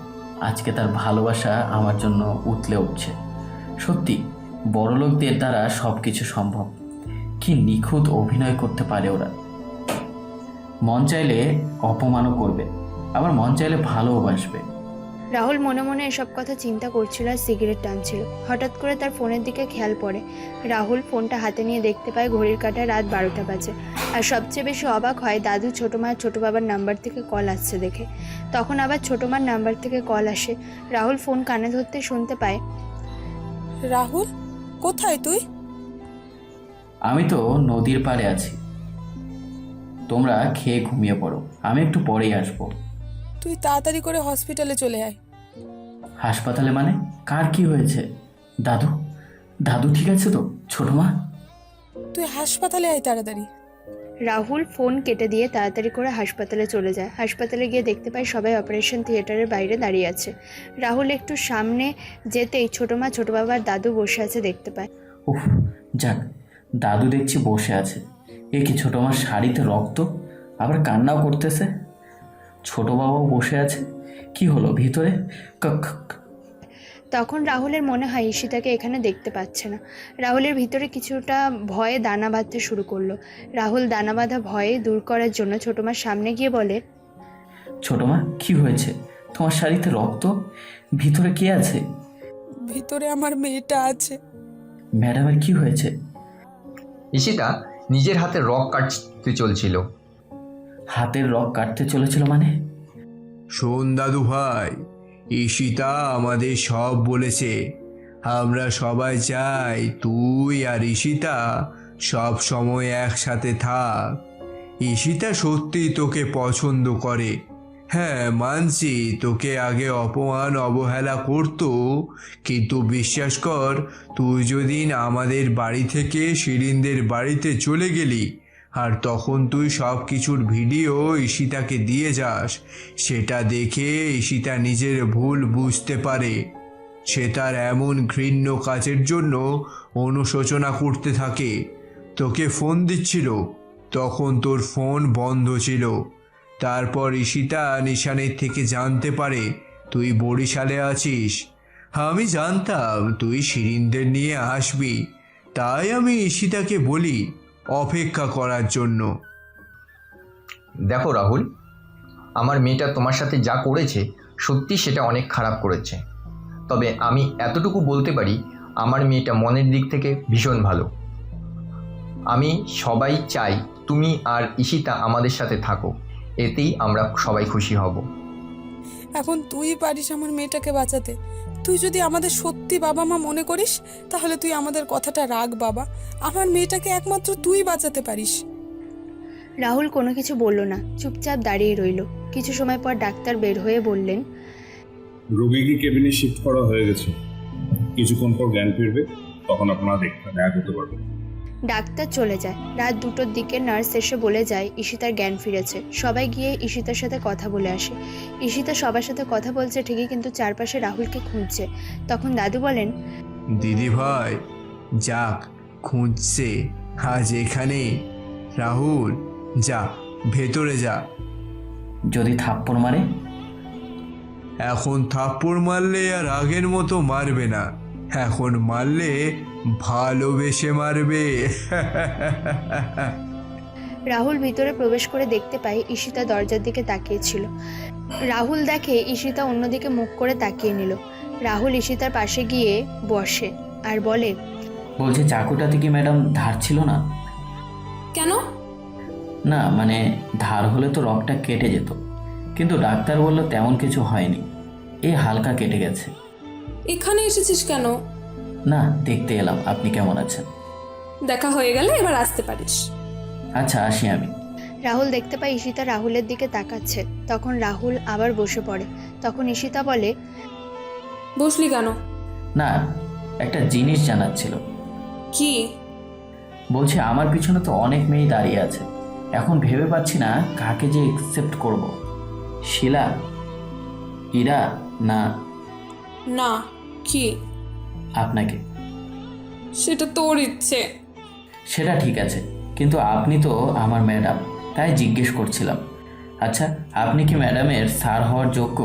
Speaker 2: আজকে তার ভালোবাসা আমার জন্য উতলে উঠছে। সত্যি বড়লোকদের দ্বারা সব কিছু সম্ভব। কি নিখুঁত অভিনয় করতে পারে ওরা। মন চাইলে অপমানও করবে, আবার মন চাইলে ভালোবাসবে।
Speaker 3: রাহুল মনে মনে এসব কথা চিন্তা করছিল আর সিগারেট টানছিল। হঠাৎ করে তার ফোনের দিকে খেয়াল পড়ে। রাহুল ফোনটা হাতে নিয়ে দেখতে পায় ঘড়ির কাঁটায় রাত 12টা বাজে। আর সবচেয়ে বেশি অবাক হয় দাদু, ছোটো মা, ছোটো বাবার নাম্বার থেকে কল আসছে দেখে। তখন আবার ছোটো মার নাম্বার থেকে কল আসে। রাহুল ফোন কানে ধরতে শুনতে পায়,
Speaker 10: রাহুল, কোথায় তুই?
Speaker 2: আমি তো নদীর পাড়ে আছি। তোমরা খেয়ে ঘুমিয়ে পড়ো, আমি একটু পরেই আসবো।
Speaker 10: তুই তাড়াতাড়ি করে হসপিটালে চলে আয়।
Speaker 2: হাসপাতালে মানে? কার কি হয়েছে? দাদু ঠিক আছে তো? ছোট মা?
Speaker 10: তুই হাসপাতালে আয় তাড়াতাড়ি।
Speaker 3: রাহুল ফোন কেটে দিয়ে তাড়াতাড়ি করে হাসপাতালে চলে যায়। হাসপাতালে গিয়ে দেখতে পায় সবাই অপারেশন থিয়েটারের বাইরে দাঁড়িয়ে আছে। রাহুল একটু সামনে যেতেই ছোটো মা, ছোটো বাবার দাদু বসে আছে দেখতে পায়।
Speaker 2: উফ, যাক, দাদু দেখছি বসে আছে। এ কি, ছোটো আমার শাড়িতে রক্ত, আবার কান্নাও করতেছে। ছোটো বাবাও বসে আছে। কি হলো ভিতরে?
Speaker 3: তখন রাহুলের মনে হয় ঈশিতাকে এখানে দেখতে পাচ্ছে না। রাহুলের ভিতরে কিছুটা ভয়ে দানা বাঁধতে শুরু করলো। রাহুল দানা বাঁধা ভয়ে দূর করার জন্য ছোটো মার সামনে গিয়ে বলে,
Speaker 2: ছোটো মা, কি হয়েছে? তোমার শাড়িতে রক্ত, ভিতরে কে আছে?
Speaker 10: ভিতরে আমার মেয়েটা আছে।
Speaker 2: ম্যাডামের কি হয়েছে?
Speaker 8: ঈশিতা নিজের হাতে রক কাটতে চলছিল।
Speaker 2: হাতের রক কাটতে চলেছিল মানে?
Speaker 6: শোন দাদু ভাই, ঈশিতা আমাদের সব বলেছে। আমরা সবাই চাই তুই আর ঈশিতা সব সময় একসাথে থাক। ঈশিতা সত্যি তোকে পছন্দ করে। হ্যাঁ, মানছি তোকে আগে অপমান অবহেলা করতো, কিন্তু বিশ্বাস কর, তুই যেদিন আমাদের বাড়ি থেকে শিরিনদের বাড়িতে চলে গেলি আর তখন তুই সব কিছুর ভিডিও ঈশিতাকে দিয়ে যাস, সেটা দেখে ঈশিতা নিজের ভুল বুঝতে পারে। সে তার এমন ঘৃণ্য কাজের জন্য অনুশোচনা করতে থাকে। তোকে ফোন দিচ্ছিল, তখন তোর ফোন বন্ধ ছিল। তারপর ঈশিতা নিশানের থেকে জানতে পারে তুই বরিশালে আছিস। আমি জানতাম তুই শিরিনদের নিয়ে আসবি, তাই আমি ঈশিতাকে বলি অপেক্ষা করার জন্য।
Speaker 8: দেখো রাহুল, আমার মেয়েটা তোমার সাথে যা করেছে সত্যি সেটা অনেক খারাপ করেছে। তবে আমি এতটুকু বলতে পারি, আমার মেয়েটা মনের দিক থেকে ভীষণ ভালো। আমি সবাই চাই তুমি আর ঈশিতা আমাদের সাথে থাকো, এতেই আমরা সবাই খুশি হব।
Speaker 10: এখন তুই পারিস আমার মেয়েটাকে বাঁচাতে। তুই যদি আমাদের সত্যি বাবা মা মনে করিস, তাহলে তুই আমাদের কথাটা রাখ বাবা। আমার মেয়েটাকে একমাত্র তুই বাঁচাতে পারিস।
Speaker 3: রাহুল কোনো কিছু বলল না, চুপচাপ দাঁড়িয়ে রইল। কিছু সময় পর ডাক্তার বের হয়ে বললেন,
Speaker 11: রোগীকে কেবিনে শিফট করা হয়ে গেছে, কিছুক্ষণ পর জ্ঞান ফিরবে, তখন আপনারা দেখা করতে পারবেন।
Speaker 3: ডাক্তার চলে যায়। রাত 2টোর দিকে নার্স এসে বলে যায় ঈশিতার জ্ঞান ফিরেছে। সবাই গিয়ে ঈশিতার সাথে কথা বলে আসে। ঈশিতা সবার সাথে কথা বলছে ঠিকই, কিন্তু চারপাশে রাহুলকে খুঁজছে। তখন দাদু বলেন,
Speaker 6: দিদি ভাই, যাক, খুঁজছে আজ এখানে। রাহুল, যা ভেতরে যা।
Speaker 2: যদি থাপ্পড় মারে?
Speaker 6: এখন থাপ্পড় মারলে আর আগের মতো মারবে না, এখন মারলে ভালোবেসে মারবে।
Speaker 3: রাহুল ভিতরে প্রবেশ করে দেখতে পায় ঈশিতা দরজার দিকে তাকিয়েছিল। রাহুল দেখে ঈশিতা অন্যদিকে মুখ করে তাকিয়ে নিল। রাহুল ঈশিতার পাশে গিয়ে বসে আর বলে,
Speaker 2: বলছে চাকুটাতে কি ম্যাডাম ধার ছিল না?
Speaker 9: কেন?
Speaker 2: না মানে ধার হলে তো রগটা কেটে যেত, কিন্তু ডাক্তার বলল তেমন কিছু হয়নি, এই হালকা কেটে গেছে।
Speaker 9: এখানে এসেছিস কেন?
Speaker 2: না, দেখতে এলাম আপনি কেমন আছেন।
Speaker 9: দেখা হয়ে গেলে এবার আসতে পারিস।
Speaker 2: আচ্ছা, আসি আমি।
Speaker 3: রাহুল দেখতে পায় ঈশিতা রাহুলের দিকে তাকাচ্ছে। তখন রাহুল আবার বসে পড়ে। তখন ঈশিতা বলে,
Speaker 9: বসলি কেন?
Speaker 2: না, একটা জিনিস জানার ছিল।
Speaker 9: কি?
Speaker 2: বলছি আমার পিছনে তো অনেক মেয়ে দাঁড়িয়ে আছে, এখন ভেবে পাচ্ছি না কাকে যে অ্যাকসেপ্ট করব। শিলা, ইরা, না
Speaker 9: না। কি?
Speaker 2: আপনাকে।
Speaker 9: সেটা তোর ইচ্ছে।
Speaker 2: সেটা ঠিক আছে, কিন্তু আপনি তো আমার ম্যাডাম, তাই জিজ্ঞেস করছিলাম। আচ্ছা, আপনি কি ম্যাডামের স্যার হওয়ার যোগ্য?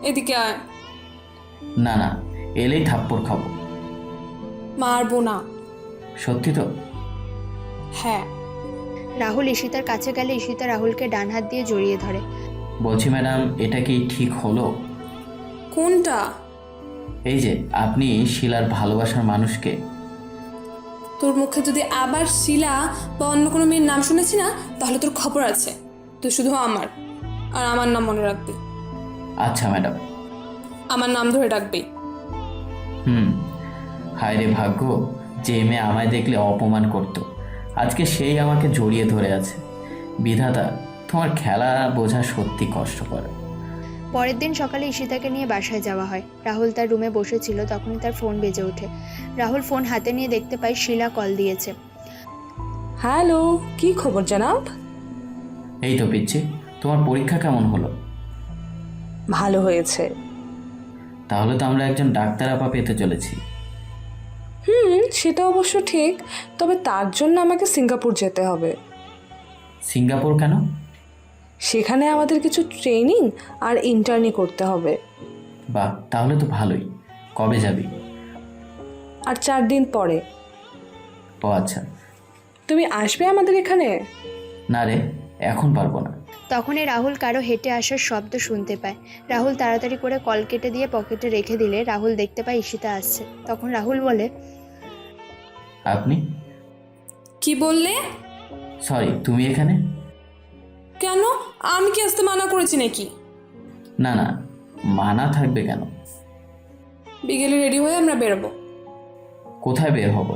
Speaker 9: এদিকে আয়।
Speaker 2: না না, এলেই থাপ্পড় খাবো।
Speaker 9: মারবো না।
Speaker 2: সত্যি তো?
Speaker 9: হ্যাঁ।
Speaker 3: রাহুল ঈশিতার কাছে গেলে ঈশিতা রাহুলকে ডান হাত দিয়ে জড়িয়ে ধরে।
Speaker 2: বলছি ম্যাডাম, এটা কি ঠিক হলো?
Speaker 9: কোনটা?
Speaker 2: এই যে আপনি শিলার ভালোবাসার মানুষকে।
Speaker 9: তোর মুখে যদি আবার শিলা বা অন্য কোনো মেয়ের নাম শুনেছি না, তাহলে তোর খবর আছে। তুই শুধু আমার আর আমার নাম মনে রাখবি।
Speaker 2: আচ্ছা ম্যাডাম।
Speaker 9: আমার নাম ধরে ডাকবি।
Speaker 2: হায় রে ভাগ্য, যে মেয়ে আমায় দেখলে অপমান করত, আজকে সেই আমাকে জড়িয়ে ধরে আছে। বিধাতা, তোমার খেলা বোঝা সত্যি কষ্টকর।
Speaker 3: পরের দিন সকালে ঈশিতাকে নিয়ে বাসায় যাওয়া হয়। রাহুল তার রুমে বসেছিল, তখনই তার ফোন বেজে ওঠে। রাহুল ফোন হাতে নিয়ে দেখতে পায় শিলা কল দিয়েছে।
Speaker 1: হ্যালো, কি খবর জনাব?
Speaker 2: এই তো পিচ্ছি, তোমার পরীক্ষা কেমন হলো?
Speaker 1: ভালো হয়েছে।
Speaker 2: তাহলে তো আমরা একজন ডাক্তার আপা পেতে চলেছি।
Speaker 1: সেটা অবশ্য ঠিক, তবে তার জন্য আমাকে সিঙ্গাপুর যেতে হবে।
Speaker 2: সিঙ্গাপুর কেন?
Speaker 1: সেখানে আমাদের কিছু ট্রেনিং আর ইন্টার্নি করতে হবে।
Speaker 2: বাহ, তাহলে তো ভালোই। কবে যাবি?
Speaker 1: আর 4 দিন পরে।
Speaker 2: ও আচ্ছা।
Speaker 1: তুমি আসবে আমাদের এখানে?
Speaker 2: না রে, এখন পারবো না।
Speaker 3: তখনই রাহুল কারো হেঁটে আসার শব্দ শুনতে পায়। রাহুল তাড়াতাড়ি করে কল কেটে দিয়ে পকেটে রেখে দিলে রাহুল দেখতে পায় ঈশিতা আসছে। তখন রাহুল বলে,
Speaker 2: আপনি?
Speaker 9: কি বললে?
Speaker 2: সরি, তুমি এখানে?
Speaker 9: কেন? আমি কি আসতে মানা করেছি নাকি?
Speaker 2: না না, মানা থাকবে কেন?
Speaker 9: বিকেলে রেডি হয়ে আমরা বেরোবো।
Speaker 2: কোথায় বের হব?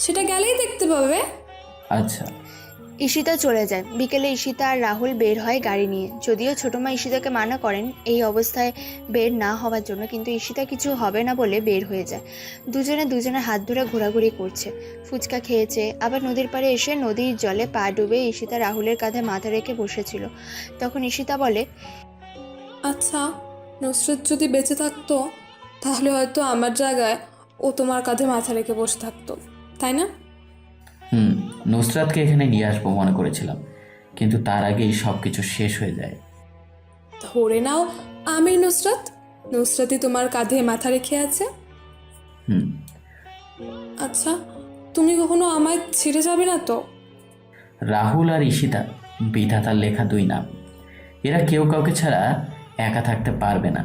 Speaker 9: সেটা গেলেই দেখতে পাবে।
Speaker 2: আচ্ছা।
Speaker 3: ঈশিতা চলে যায়। বিকেলে ঈশিতা আর রাহুল বের হয় গাড়ি নিয়ে। যদিও ছোটো মা ঈশিতাকে মানা করেন এই অবস্থায় বের না হওয়ার জন্য, কিন্তু ঈশিতা কিছু হবে না বলে বের হয়ে যায়। দুজনে হাত ধরে ঘোরাঘুরি করছে, ফুচকা খেয়েছে। আবার নদীর পাড়ে এসে নদীর জলে পা ডুবে ঈশিতা রাহুলের কাঁধে মাথা রেখে বসেছিল। তখন ঈশিতা বলে,
Speaker 9: আচ্ছা, নুসরত যদি বেঁচে থাকতো তাহলে হয়তো আমার জায়গায় ও তোমার কাঁধে মাথা রেখে বসে থাকতো, তাই না?
Speaker 2: নুসরাতকে এখানে নিয়ে আসবো মনে করেছিলাম, কিন্তু তার আগেই সব কিছু শেষ হয়ে যায়।
Speaker 9: ধরে নাও আমি নুসরাতই তোমার কাঁধে মাথা রেখে আছে। আচ্ছা, তুমি কখনো আমায় ছেড়ে যাবে না তো?
Speaker 2: রাহুল আর ঈশিতা বিধাতার লেখা 2 নাম। এরা কেউ কাউকে ছাড়া একা থাকতে পারবে না।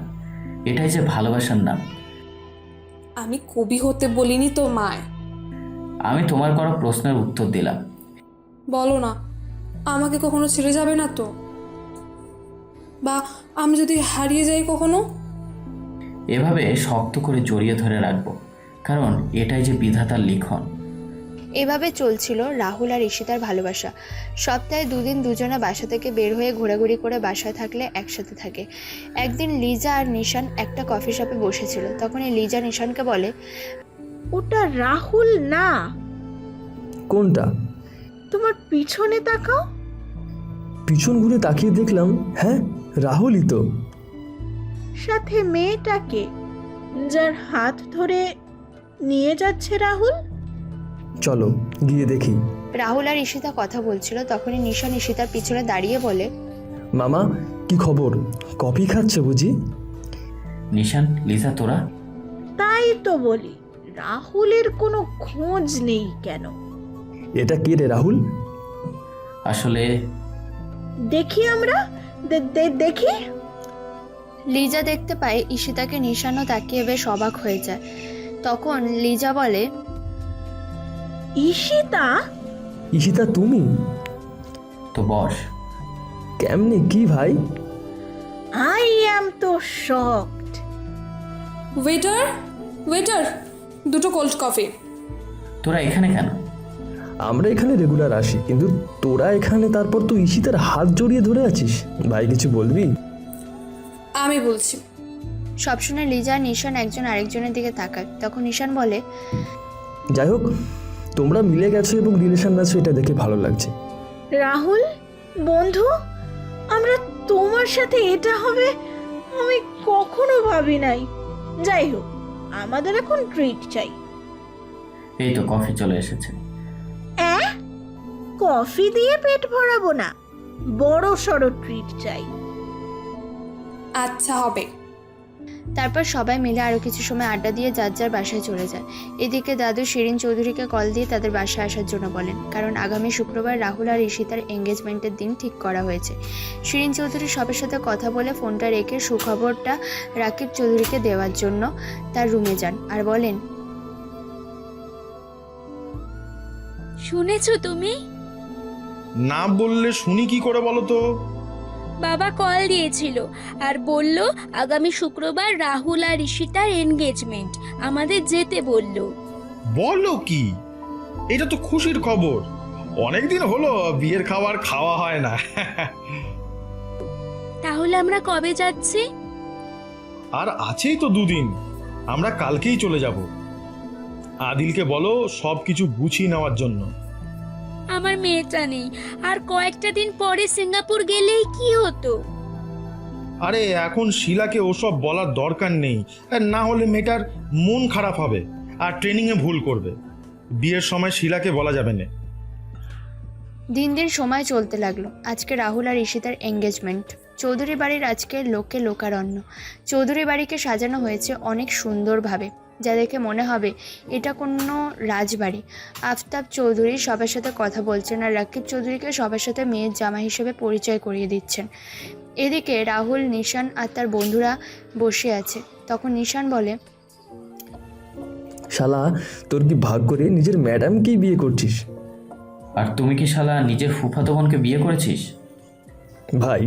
Speaker 2: এটাই যে ভালোবাসার নাম।
Speaker 9: আমি কবি হতে বলিনি তো মায়।
Speaker 2: আমি তোমার করা প্রশ্নের উত্তর দিলাম।
Speaker 9: বলো না, আমাকে কখনো ছেড়ে যাবে না তো? বা আমি যদি হারিয়ে যাই কখনো?
Speaker 2: এভাবে শক্ত করে জড়িয়ে ধরে রাখবো, কারণ এটাই যে বিধাতার লিখন।
Speaker 3: এভাবে চলছিল রাহুল আর ঈশিতার ভালোবাসা। সপ্তাহে 2 দিন দুজনে বাসা থেকে বের হয়ে ঘোরাঘুরি করে বাসায় থাকলে একসাথে থাকে। একদিন লিজা আর নিশান একটা কফি শপে বসেছিল। তখনই লিজা নিশানকে বলে,
Speaker 12: ওটা রাহুল না।
Speaker 13: কোনটা?
Speaker 12: তোমার পিছনে তাকাও।
Speaker 13: পিছন ঘুরে তাকিয়ে দেখলাম, হ্যাঁ, রাহুলই তো।
Speaker 12: সাথে মেয়েটাকে, যার হাত ধরে নিয়ে যাচ্ছে রাহুল।
Speaker 13: চলো গিয়ে দেখি।
Speaker 3: রাহুল আর ঈশিতা কথা বলছিল। তখনই নিশান ঈশিতার পিছনে দাঁড়িয়ে বলে,
Speaker 13: মামা, কি খবর? কফি খাচ্ছে বুঝি?
Speaker 2: নিশান, লিজা, তোরা?
Speaker 12: তাই তো বলি, রাহুলের কোনো খোঁজ নেই কেন?
Speaker 13: এটা কে রে রাহুল?
Speaker 2: আসলে
Speaker 12: দেখি আমরা, দেখি।
Speaker 3: লিজা দেখতে পায় ঈশিতাকে। নিশানও তাকিয়ে বেশ অবাক হয়ে যায়। তখন লিজা বলে,
Speaker 12: ঈশিতা?
Speaker 13: ঈশিতা তুমি?
Speaker 2: তো বস।
Speaker 13: কেমনে কি ভাই?
Speaker 12: আই অ্যাম তো শকড।
Speaker 9: Waiter, 2 cold coffee.
Speaker 2: তোরা এখানে কেন?
Speaker 13: আমরা এখানে রেগুলার আসি, কিন্তু তোরা এখানে, তারপর তুই ঈশিতার হাত জড়িয়ে ধরে আছিস। ভাই কিছু বলবি?
Speaker 9: আমি বলছি।
Speaker 3: সব শুনে লিজা আর নিশান একজন আরেকজনের দিকে তাকায়। তখন নিশান বলে,
Speaker 13: যাই হোক, তোমরা মিলে গেছো এবং রিলেশন আছো, এটা দেখে ভালো লাগছে।
Speaker 12: রাহুল বন্ধু, আমরা তোমার সাথে এটা হবে আমি কখনো ভাবি নাই। যাই হোক, আমাদের এখন ট্রিট চাই।
Speaker 2: এই তো কফি চলে এসেছে।
Speaker 12: কফি দিয়ে পেট ভরাবো না, বড় সড়ো ট্রিট চাই।
Speaker 9: আচ্ছা হবে।
Speaker 3: তারপর সবাই মিলে আরও কিছু সময় আড্ডা দিয়ে যার যার বাসায় চলে যায়। এদিকে দাদু শিরিন চৌধুরীকে কল দিয়ে তাদের বাসায় আসার জন্য বলেন, কারণ আগামী শুক্রবার রাহুল আর ঈশিতার এঙ্গেজমেন্টের দিন ঠিক করা হয়েছে। শিরিন চৌধুরী সবার সাথে কথা বলে ফোনটা রেখে সুখবরটা রাকিব চৌধুরীকে দেওয়ার জন্য তার রুমে যান আর বলেন,
Speaker 5: শুনেছো তুমি?
Speaker 4: না বললে শুনি কি করে বলো তো?
Speaker 5: বাবা কল দিয়েছিল আর বলল আগামী শুক্রবার রাহুল আর ঈশিতার এনগেজমেন্ট, আমাদের যেতে বলল।
Speaker 4: বলো কি? এটা তো খুশির খবর। অনেকদিন হলো বিয়ের খাবার খাওয়া হয় না।
Speaker 5: তাহলে আমরা কবে যাচ্ছি?
Speaker 4: আর আছেই তো 2 দিন, আমরা কালকেই চলে যাব। আদিলকে বলো সব কিছু গুছিয়ে নেওয়ার জন্য।
Speaker 5: আমার মেয়েটা নেই, আর কয়েকটা দিন পরে সিঙ্গাপুর গেলেই কি হতো?
Speaker 4: আরে এখন শিলাকে ওসব বলার দরকার নেই, না হলে মেয়েটার মন খারাপ হবে আর ট্রেনিংয়ে ভুল করবে। বিয়ের সময় শিলাকে বলা যাবে না।
Speaker 3: দিন দিন সময় চলতে লাগলো। আজকে রাহুল আর ঈশিতার এঙ্গেজমেন্ট। চৌধুরী বাড়ির আজকে লোকে লোকারণ্য। চৌধুরী বাড়িকে সাজানো হয়েছে অনেক সুন্দরভাবে, যা দেখে মনে হবে এটা কোনো রাজবাড়ি। আফতাব চৌধুরী সবার সাথে কথা বলছেন আর রাকিব চৌধুরীকে সবার সাথে মেয়ের জামা হিসেবে পরিচয় করিয়ে দিচ্ছেন। এদিকে রাহুল, নিশান আর তার বন্ধুরা বসে আছে। তখন নিশান বলে,
Speaker 13: শালা, তোর কি ভাগ করে নিজের ম্যাডামকেই বিয়ে করছিস?
Speaker 2: আর তুমি কি শালা নিজের ফুফাতো বোনকে বিয়ে করেছিস?
Speaker 13: ভাই,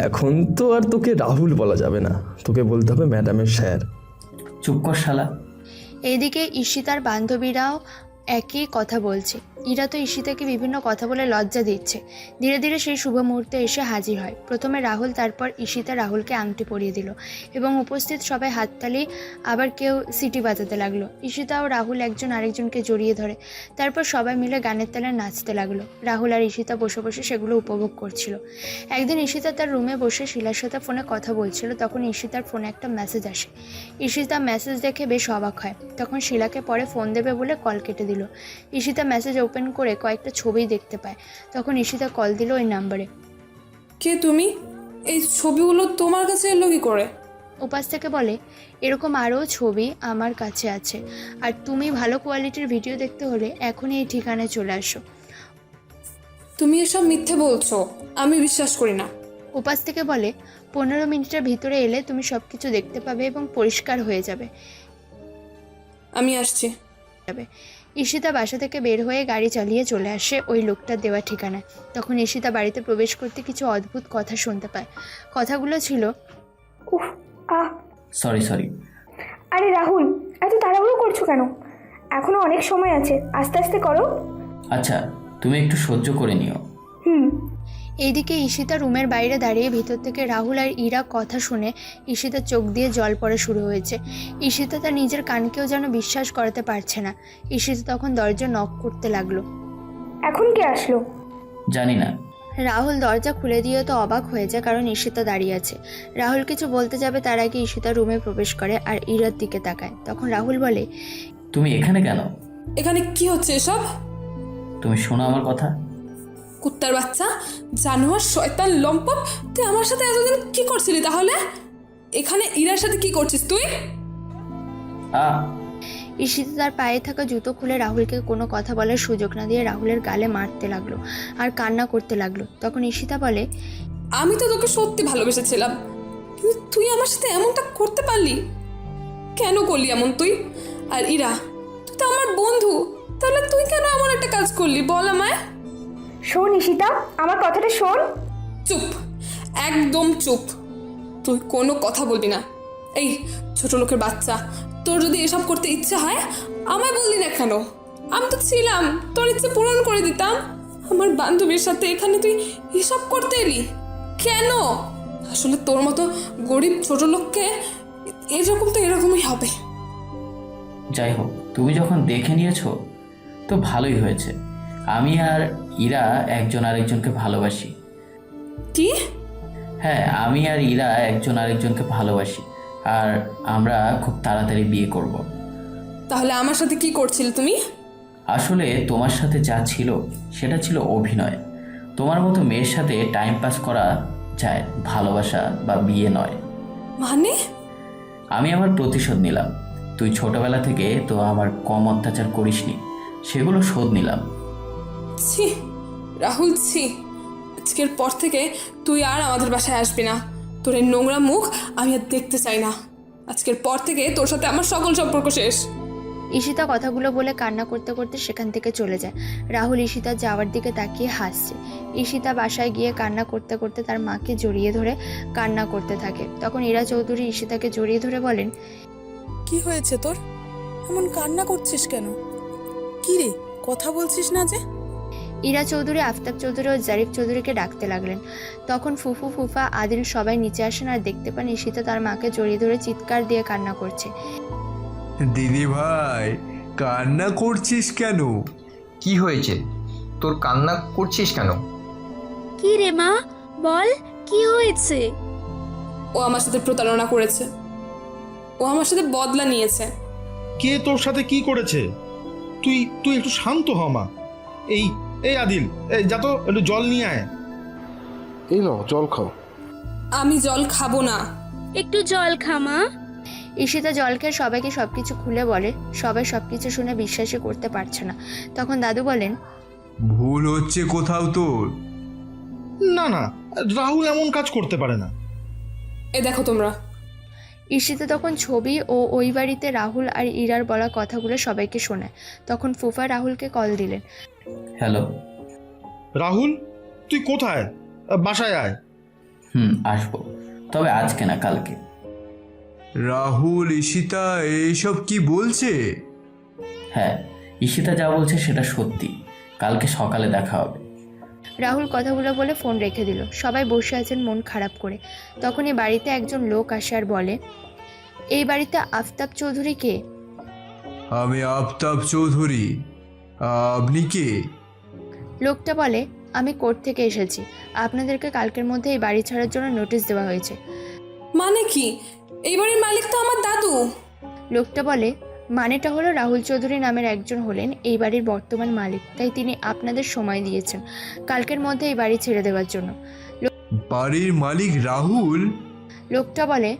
Speaker 13: এখন তো আর তোকে রাহুল বলা যাবে না, তোকে বলতে হবে ম্যাডামের স্যার।
Speaker 2: চুপ কর শালা।
Speaker 3: এইদিকে ঈশিতার বান্ধবীরাও একই কথা বলছে। ইরা তো ঈশিতাকে বিভিন্ন কথা বলে লজ্জা দিচ্ছে। ধীরে ধীরে সেই শুভ মুহূর্তে এসে হাজির হয়। প্রথমে রাহুল, তারপর ঈশিতা রাহুলকে আংটি পরিয়ে দিল এবং উপস্থিত সবাই হাততালি, আবার কেউ সিটি বাজাতে লাগলো। ঈশিতা ও রাহুল একজন আরেকজনকে জড়িয়ে ধরে, তারপর সবাই মিলে গানের তালে নাচতে লাগলো। রাহুল আর ঈশিতা বসে বসে সেগুলো উপভোগ করছিল। একদিন ঈশিতা তার রুমে বসে শিলার সাথে ফোনে কথা বলছিল। তখন ঈশিতার ফোনে একটা মেসেজ আসে। ঈশিতা মেসেজ দেখে বেশ অবাক হয়। তখন শিলাকে পরে ফোন দেবে বলে কল কেটে দিল। ঈশিতা মেসেজ ওপেন করে কয়েকটা ছবি দেখতে পায়। তখন ঈশিতা কল দিল ওই নাম্বারে।
Speaker 9: কে তুমি? এই ছবিগুলো তোমার কাছে এলো কি করে?
Speaker 3: উপাস থেকে বলে, এরকম আরও ছবি আমার কাছে আছে, আর তুমি ভালো কোয়ালিটির ভিডিও দেখতে হলে এখনই এই ঠিকানায় চলে আসো।
Speaker 9: তুমি এসব মিথ্যে বলছো, আমি বিশ্বাস করি না।
Speaker 3: উপাস থেকে বলে, 15 মিনিটের ভিতরে এলে তুমি সব কিছু দেখতে পাবে এবং পরিষ্কার হয়ে যাবে।
Speaker 9: আমি আসছি।
Speaker 3: ঈশিতা বাসা থেকে বের হয়ে গাড়ি চালিয়ে চলে আসে ওই লোকটার দেওয়া ঠিকানায়। তখন ঈশিতা বাড়িতে প্রবেশ করতে কিছু অদ্ভুত কথা শুনতে পায়। কথাগুলো ছিল,
Speaker 14: উফ, আহ,
Speaker 2: সরি।
Speaker 14: আরে রাহুল, এত তাড়াহুড়ো করছো কেন? এখনো অনেক সময় আছে, আস্তে আস্তে করো।
Speaker 2: আচ্ছা, তুমি একটু সহ্য করে নিও।
Speaker 3: এইদিকে ঈশিতা রুমের বাইরে দাঁড়িয়ে ভিতর থেকে রাহুল আর ইরা কথা শুনে ঈশিতার চোখ দিয়ে জল পড়া শুরু হয়েছে। ঈশিতা তার নিজের কানকেও যেন বিশ্বাস করাতে পারছে না। ঈশিতা তখন দরজা নক করতে লাগলো।
Speaker 14: এখন কে আসলো?
Speaker 2: জানি না।
Speaker 3: রাহুল দরজা খুলে দিয়ে তো অবাক হয়ে যায়, কারণ ঈশিতা দাঁড়িয়ে আছে। রাহুল কিছু বলতে যাবে তার আগে ঈশিতা রুমে প্রবেশ করে আর ইরার দিকে তাকায়। তখন রাহুল বলে,
Speaker 2: তুমি এখানে কেন?
Speaker 9: এখানে কি হচ্ছে এসব?
Speaker 2: তুমি শোনো আমার কথা।
Speaker 9: কুত্তার বাচ্চা, জানোয়ার, শয়তান, লম্পট, তুই আমার সাথে এতদিন কি করছিলি তাহলে? এখানে ইরার সাথে কি করছিস তুই?
Speaker 3: ঈশিতা তার পায়ে থাকা জুতো খুলে রাহুলকে কোনো কথা বলার সুযোগ না দিয়ে রাহুলের গালে মারতে লাগলো আর কান্না করতে লাগলো। তখন ঈশিতা বলে,
Speaker 9: আমি তো তোকে সত্যি ভালোবেসেছিলাম, কিন্তু তুই আমার সাথে এমনটা করতে পারলি? কেন করলি এমন তুই? আর ইরা, তুই তো আমার বন্ধু, তাহলে তুই কেন এমন একটা কাজ করলি বল আমায়?
Speaker 14: শোন ঈশিতা, আমার কথাটা শোন।
Speaker 9: চুপ, একদম চুপ, তুই কোনো কথা বলবি না। এই ছোট লোকের বাচ্চা, তোর যদি এসব করতে ইচ্ছে হয় আমায় বললি না কেন? আমি তো ছিলাম, তোর ইচ্ছে পূরণ করে দিতাম। আমার বান্ধবীর সাথে এখানে তুই এসব করতে এলি কেন? আসলে তোর মতো গরিব ছোট লোককে এরকম তো এরকমই হবে।
Speaker 2: যাই হোক, তুমি যখন দেখে নিয়েছো তো ভালোই হয়েছে। আমি আর ইরা একজন আরেকজনকে ভালোবাসি।
Speaker 9: কি?
Speaker 2: হ্যাঁ, আমি আর ইরা একজন আরেকজনকে ভালোবাসি, আর আমরা খুব তাড়াতাড়ি বিয়ে করব।
Speaker 9: তাহলে আমার সাথে কি করছিলে তুমি?
Speaker 2: আসলে তোমার সাথে যা ছিল সেটা ছিল অভিনয়। তোমার মতো মেয়ের সাথে টাইম পাস করা যায়, ভালোবাসা বা বিয়ে নয়।
Speaker 9: মানে?
Speaker 2: আমি আমার প্রতিশোধ নিলাম। তুই ছোটবেলা থেকে তো আমার কম অত্যাচার করিসনি, সেগুলো শোধ নিলাম।
Speaker 9: ছি রাহুল, ছি, আজকের পর থেকে তুই আর আমাদের বাসায় আসবি না। তোর এই নোংরা মুখ আমি আর দেখতে চাই না। আজকের পর থেকে তোর সাথে আমার সকল সম্পর্ক শেষ।
Speaker 3: ঈশিতা কথাগুলো বলে কান্না করতে করতে সেখান থেকে চলে যায়। রাহুল ঈশিতার যাওয়ার দিকে তাকিয়ে হাসছে। ঈশিতা বাসায় গিয়ে কান্না করতে করতে তার মাকে জড়িয়ে ধরে কান্না করতে থাকে। তখন ইরা চৌধুরী ঈশিতাকে জড়িয়ে ধরে বলেন,
Speaker 10: কি হয়েছে তোর? এমন কান্না করছিস কেন? কি রে, কথা বলছিস না যে?
Speaker 3: ইরা চৌধুরী আফতাব চৌধুরী ও জারিফ চৌধুরীকে ডাকতে লাগলেন। তখন ফুফু, ফুফা, আদিল সবাই নিচে আসেন আর দেখতে পান ঈশিতা তার মাকে জড়িয়ে ধরে চিৎকার দিয়ে কান্না করছে।
Speaker 6: দিদি ভাই, কান্না করছিস কেন?
Speaker 8: কি হয়েছে? তোর কান্না করছিস কেন?
Speaker 5: কি রে মা, বল কি হয়েছে?
Speaker 9: ও আমার সাথে প্রতারণা করেছে, ও আমার সাথে বদলা নিয়েছে।
Speaker 4: কে তোর সাথে কি করেছে? তুই তুই একটু শান্ত হ মা। এই এই আদিল, এই যা তো একটু জল নিয়ে আয়।
Speaker 7: এই নাও জল খাও।
Speaker 9: আমি জল খাবো না।
Speaker 5: একটু জল খা মা।
Speaker 3: ঈশিতা জল খেয়ে সবাইকে সবকিছু খুলে বলে। সবাই সবকিছু শুনে বিশ্বাসই করতে পারছে না। তখন দাদু বলেন,
Speaker 6: ভুল হচ্ছে কোথাও তোর।
Speaker 4: না না, রাহুল এমন কাজ করতে পারে না।
Speaker 9: এ দেখো তোমরা।
Speaker 3: ঈশিতা তখন ছবি ও ওই বাড়িতে রাহুল আর ইরার বলা কথাগুলো সবাইকে শোনায়। তখন ফুফা রাহুলকে কল দিলেন।
Speaker 2: হ্যালো।
Speaker 4: রাহুল, তুই কোথায়? বাসায় আয়।
Speaker 2: আসবো, তবে আজকে না, কালকে।
Speaker 6: রাহুল, ঈশিতা এইসব কি বলছে?
Speaker 2: হ্যাঁ, ঈশিতা যা বলছে সেটা সত্যি। কালকে সকালে দেখা হবে।
Speaker 3: রাহুল কথাগুলো বলে ফোন রেখে দিল। সবাই বসে আছেন মন খারাপ করে। তখনই বাড়িতে একজন লোক আসে আর বলে, এই বাড়িতে আফতাব চৌধুরী কে?
Speaker 6: আমি আফতাব চৌধুরী। আপনি কে?
Speaker 3: লোকটা বলে, আমি কোর্ট থেকে এসেছি। আপনাদেরকে কালকের মধ্যে এই বাড়ি ছাড়ার জন্য নোটিশ দেওয়া হয়েছে।
Speaker 9: মানে কি? এই বাড়ির মালিক তো আমার দাদু।
Speaker 3: লোকটা বলে, মানেটা হলো রাহুল চৌধুরী নামের একজন হলেন এই বাড়ির বর্তমান মালিক, তাই তিনি আপনাদের সময় দিয়েছেন কালকের মধ্যে এই বাড়ি ছেড়ে দেওয়ার জন্য।
Speaker 6: বাড়ির মালিক রাহুল?
Speaker 3: লোকটা বলে,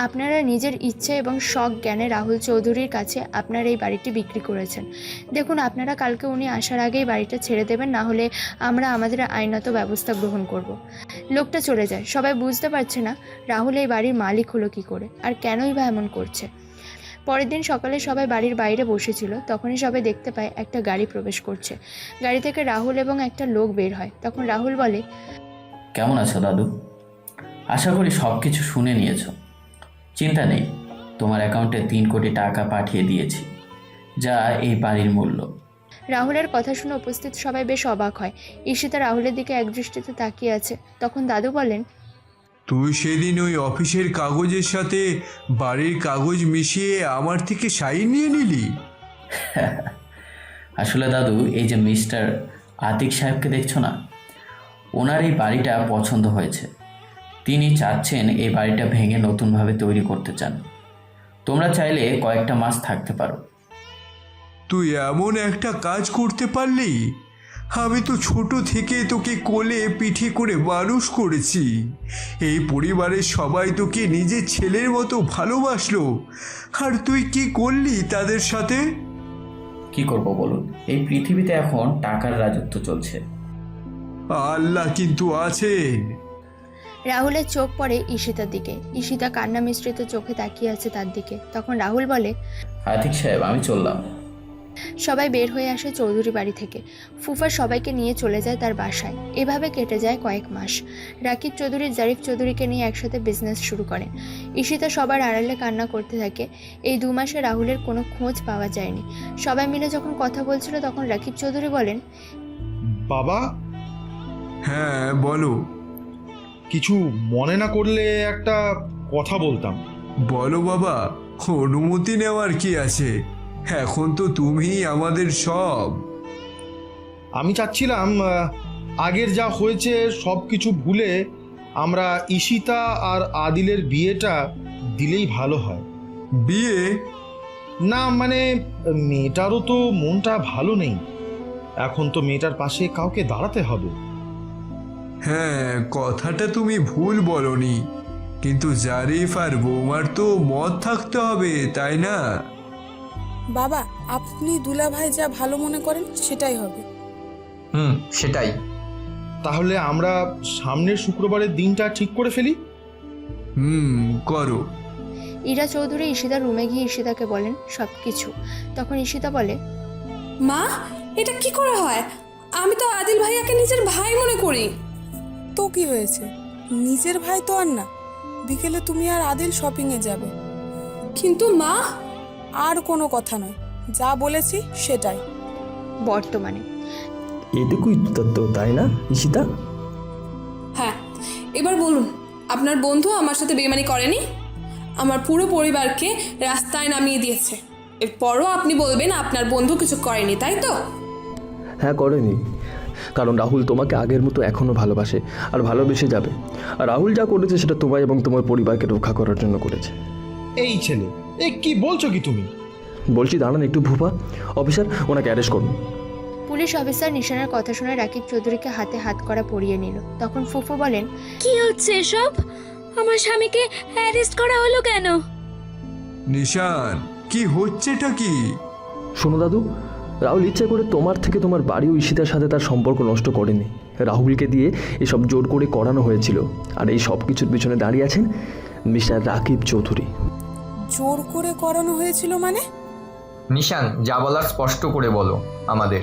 Speaker 3: আপনারা নিজের ইচ্ছে এবং শখ জ্ঞানে রাহুল চৌধুরীর কাছে আপনারা এই বাড়িটি বিক্রি করেছেন। দেখুন, আপনারা কালকে উনি আসার আগেই বাড়িটা ছেড়ে দেবেন, না হলে আমরা আমাদের আইনত ব্যবস্থা গ্রহণ করব। লোকটা চলে যায়। সবাই বুঝতে পারছে না রাহুল এই বাড়ির মালিক হলো কি করে, আর কেনই বা এমন করছে। পরের দিন সকালে সবাই বাড়ির বাইরে বসেছিল। তখনই সবাই দেখতে পায় একটা গাড়ি প্রবেশ করছে। গাড়ি থেকে রাহুল এবং একটা লোক বের হয়। তখন রাহুল বলে,
Speaker 2: কেমন আছো দাদু? আশা করি সব কিছু শুনে নিয়েছো। চিন্তা নেই, তোমার অ্যাকাউন্টে 3 কোটি টাকা পাঠিয়ে দিয়েছি, যা এই বাড়ির মূল্য।
Speaker 3: রাহুলের কথা শুনে উপস্থিত সবাই বেশ অবাক হয়। ঈশিতা রাহুলের দিকে একদৃষ্টিতে তাকিয়ে আছে। তখন দাদু বলেন,
Speaker 6: তুই সেদিন ওই অফিসের কাগজের সাথে বাড়ির কাগজ মিশিয়ে আমার থেকে সাইন নিয়ে নিলি?
Speaker 2: আসলে দাদু, এই যে মিস্টার আতিক সাহেবকে দেখছো না, ওনার এই বাড়িটা পছন্দ হয়েছে। তিনি চাচ্ছেন এই বাড়িটা ভেঙে নতুনভাবে তৈরি করতে চান। তোমরা চাইলে কয়েকটা মাস থাকতে পারো।
Speaker 6: তুই এমন একটা কাজ করতে পারলি? আমি তো ছোট থেকে তোকে কোলে পিঠে করে মানুষ করেছি। এই পরিবারের সবাই তোকে নিজের ছেলের মতো ভালোবাসলো, আর তুই কি করলি তাদের সাথে?
Speaker 2: কি করব বলুন, এই পৃথিবীতে এখন টাকার রাজত্ব চলছে।
Speaker 6: আল্লাহ কিন্তু আছেন।
Speaker 3: রাহুলের চোখ পড়ে ঈশিতার দিকে। ঈশিতা কান্না মিশ্রিত চোখে তাকিয়ে আছে তার দিকে। তখন রাহুল বলে,
Speaker 2: আতিক সাহেব, আমি চললাম।
Speaker 3: সবাই বের হয়ে আসে চৌধুরী বাড়ি থেকে। ফুফা সবাইকে নিয়ে চলে যায় তার বাসায়। এভাবে কেটে যায় কয়েক মাস। রাকিব চৌধুরী জারিফ চৌধুরীকে নিয়ে একসাথে বিজনেস শুরু করেন। ঈশিতা সবার আড়ালে কান্না করতে থাকে। এই 2 মাসে রাহুলের কোনো খোঁজ পাওয়া যায়নি। সবাই মিলে যখন কথা বলছিল তখন রাকিব চৌধুরী বলেন,
Speaker 4: বাবা।
Speaker 6: হ্যাঁ বলো।
Speaker 4: কিছু মনে না করলে একটা কথা বলতাম।
Speaker 6: বলো বাবা, অনুমতি নেওয়ার কি আছে? এখন তো তুমিই আমাদের সব।
Speaker 4: আমি চাচ্ছিলাম আগের যা হয়েছে সব কিছু ভুলে আমরা ঈশিতা আর আদিলের বিয়েটা দিলেই ভালো হয়।
Speaker 6: বিয়ে?
Speaker 4: না মানে, মেয়েটারও তো মনটা ভালো নেই। এখন তো মেয়েটার পাশে কাউকে দাঁড়াতে হবে।
Speaker 6: হ্যাঁ, কথাটা তুমি ভুল বলনি, কিন্তু জারিফ আর বৌমার তো মত থাকতে হবে, তাই না?
Speaker 10: বাবা, আপনি দুলাভাই যা ভালো মনে করেন সেটাই হবে।
Speaker 8: সেটাই।
Speaker 4: তাহলে আমরা সামনের শুক্রবারের দিনটা ঠিক করে ফেলি।
Speaker 6: করো।
Speaker 3: ইরা চৌধুরী ঈশিতার রুমে গিয়ে ঈশিতাকে বলেন সবকিছু। তখন ঈশিতা বলে,
Speaker 9: মা, এটা কি করে হয়? আমি তো আদিল ভাইয়াকে নিজের ভাই মনে করি।
Speaker 10: তো কি হয়েছে, নিজের ভাই তো আর না। বিকেলে তুমি আর আদিল শপিংয়ে যাবে।
Speaker 9: কিন্তু মা।
Speaker 10: আর কোনো কথা নয়, যা বলেছি সেটাই।
Speaker 3: বর্তমানে
Speaker 13: এটুকুই তো, তাই না ঈশিতা?
Speaker 9: হ্যাঁ, এবার বলুন, আপনার বন্ধু আমার সাথে বেইমানি করেনি? আমার পুরো পরিবারকে রাস্তায় নামিয়ে দিয়েছে। এরপরও আপনি বলবেন আপনার বন্ধু কিছু করেনি, তাই তো?
Speaker 13: হ্যাঁ, করেনি। কারণ রাহুল তোমাকে আগের মতো এখনও ভালোবাসে আর ভালোবেসে যাবে। আর রাহুল যা করেছে সেটা তোমায় এবং তোমার পরিবারকে রক্ষা করার জন্য করেছে।
Speaker 4: এই ছেলে, কি বলছো কি তুমি?
Speaker 13: বলছি দাঁড়ান একটু ফুফা। অফিসার, ওনাকে অ্যারেস্ট করুন।
Speaker 3: পুলিশ অফিসার নিশানের কথা শুনে রাকিব চৌধুরীকে হাতে হাত করা পরিয়ে নিল। তখন ফুফু বলেন,
Speaker 5: কি হচ্ছে এসব? আমার স্বামীকে অ্যারেস্ট করা হলো কেন?
Speaker 6: নিশান, কি হচ্ছেটা কি?
Speaker 13: শোনো দাদু, রাহুল ইচ্ছে করে তোমার থেকে তোমার বাড়ি ও ঈশিতার সাথে তার সম্পর্ক নষ্ট করেনি। রাহুলকে দিয়ে এসব জোর করে করানো হয়েছিল। আর এই সব কিছুর পিছনে দাঁড়িয়ে আছেন মিস্টার রাকিব চৌধুরী।
Speaker 10: জোর করে করানো হয়েছিল মানে?
Speaker 8: নিশান, যা বলার স্পষ্ট করে বলো আমাদের।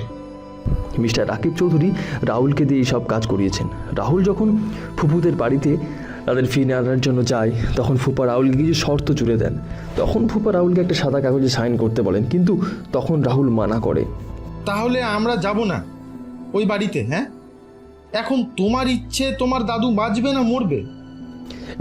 Speaker 13: মিস্টার রাকিব চৌধুরী রাহুলকে দিয়ে এইসব কাজ করিয়েছেন। রাহুল যখন ফুপুদের বাড়িতে তাদের ফিরে আনার জন্য যায়, তখন ফুপা রাহুলকে কিছু শর্ত জুড়ে দেন। তখন ফুপা রাহুলকে একটা সাদা কাগজে সাইন করতে বলেন, কিন্তু তখন রাহুল মানা করে।
Speaker 4: তাহলে আমরা যাব না ওই বাড়িতে? হ্যাঁ, এখন তোমার ইচ্ছে, তোমার দাদু বাঁচবে না মরবে?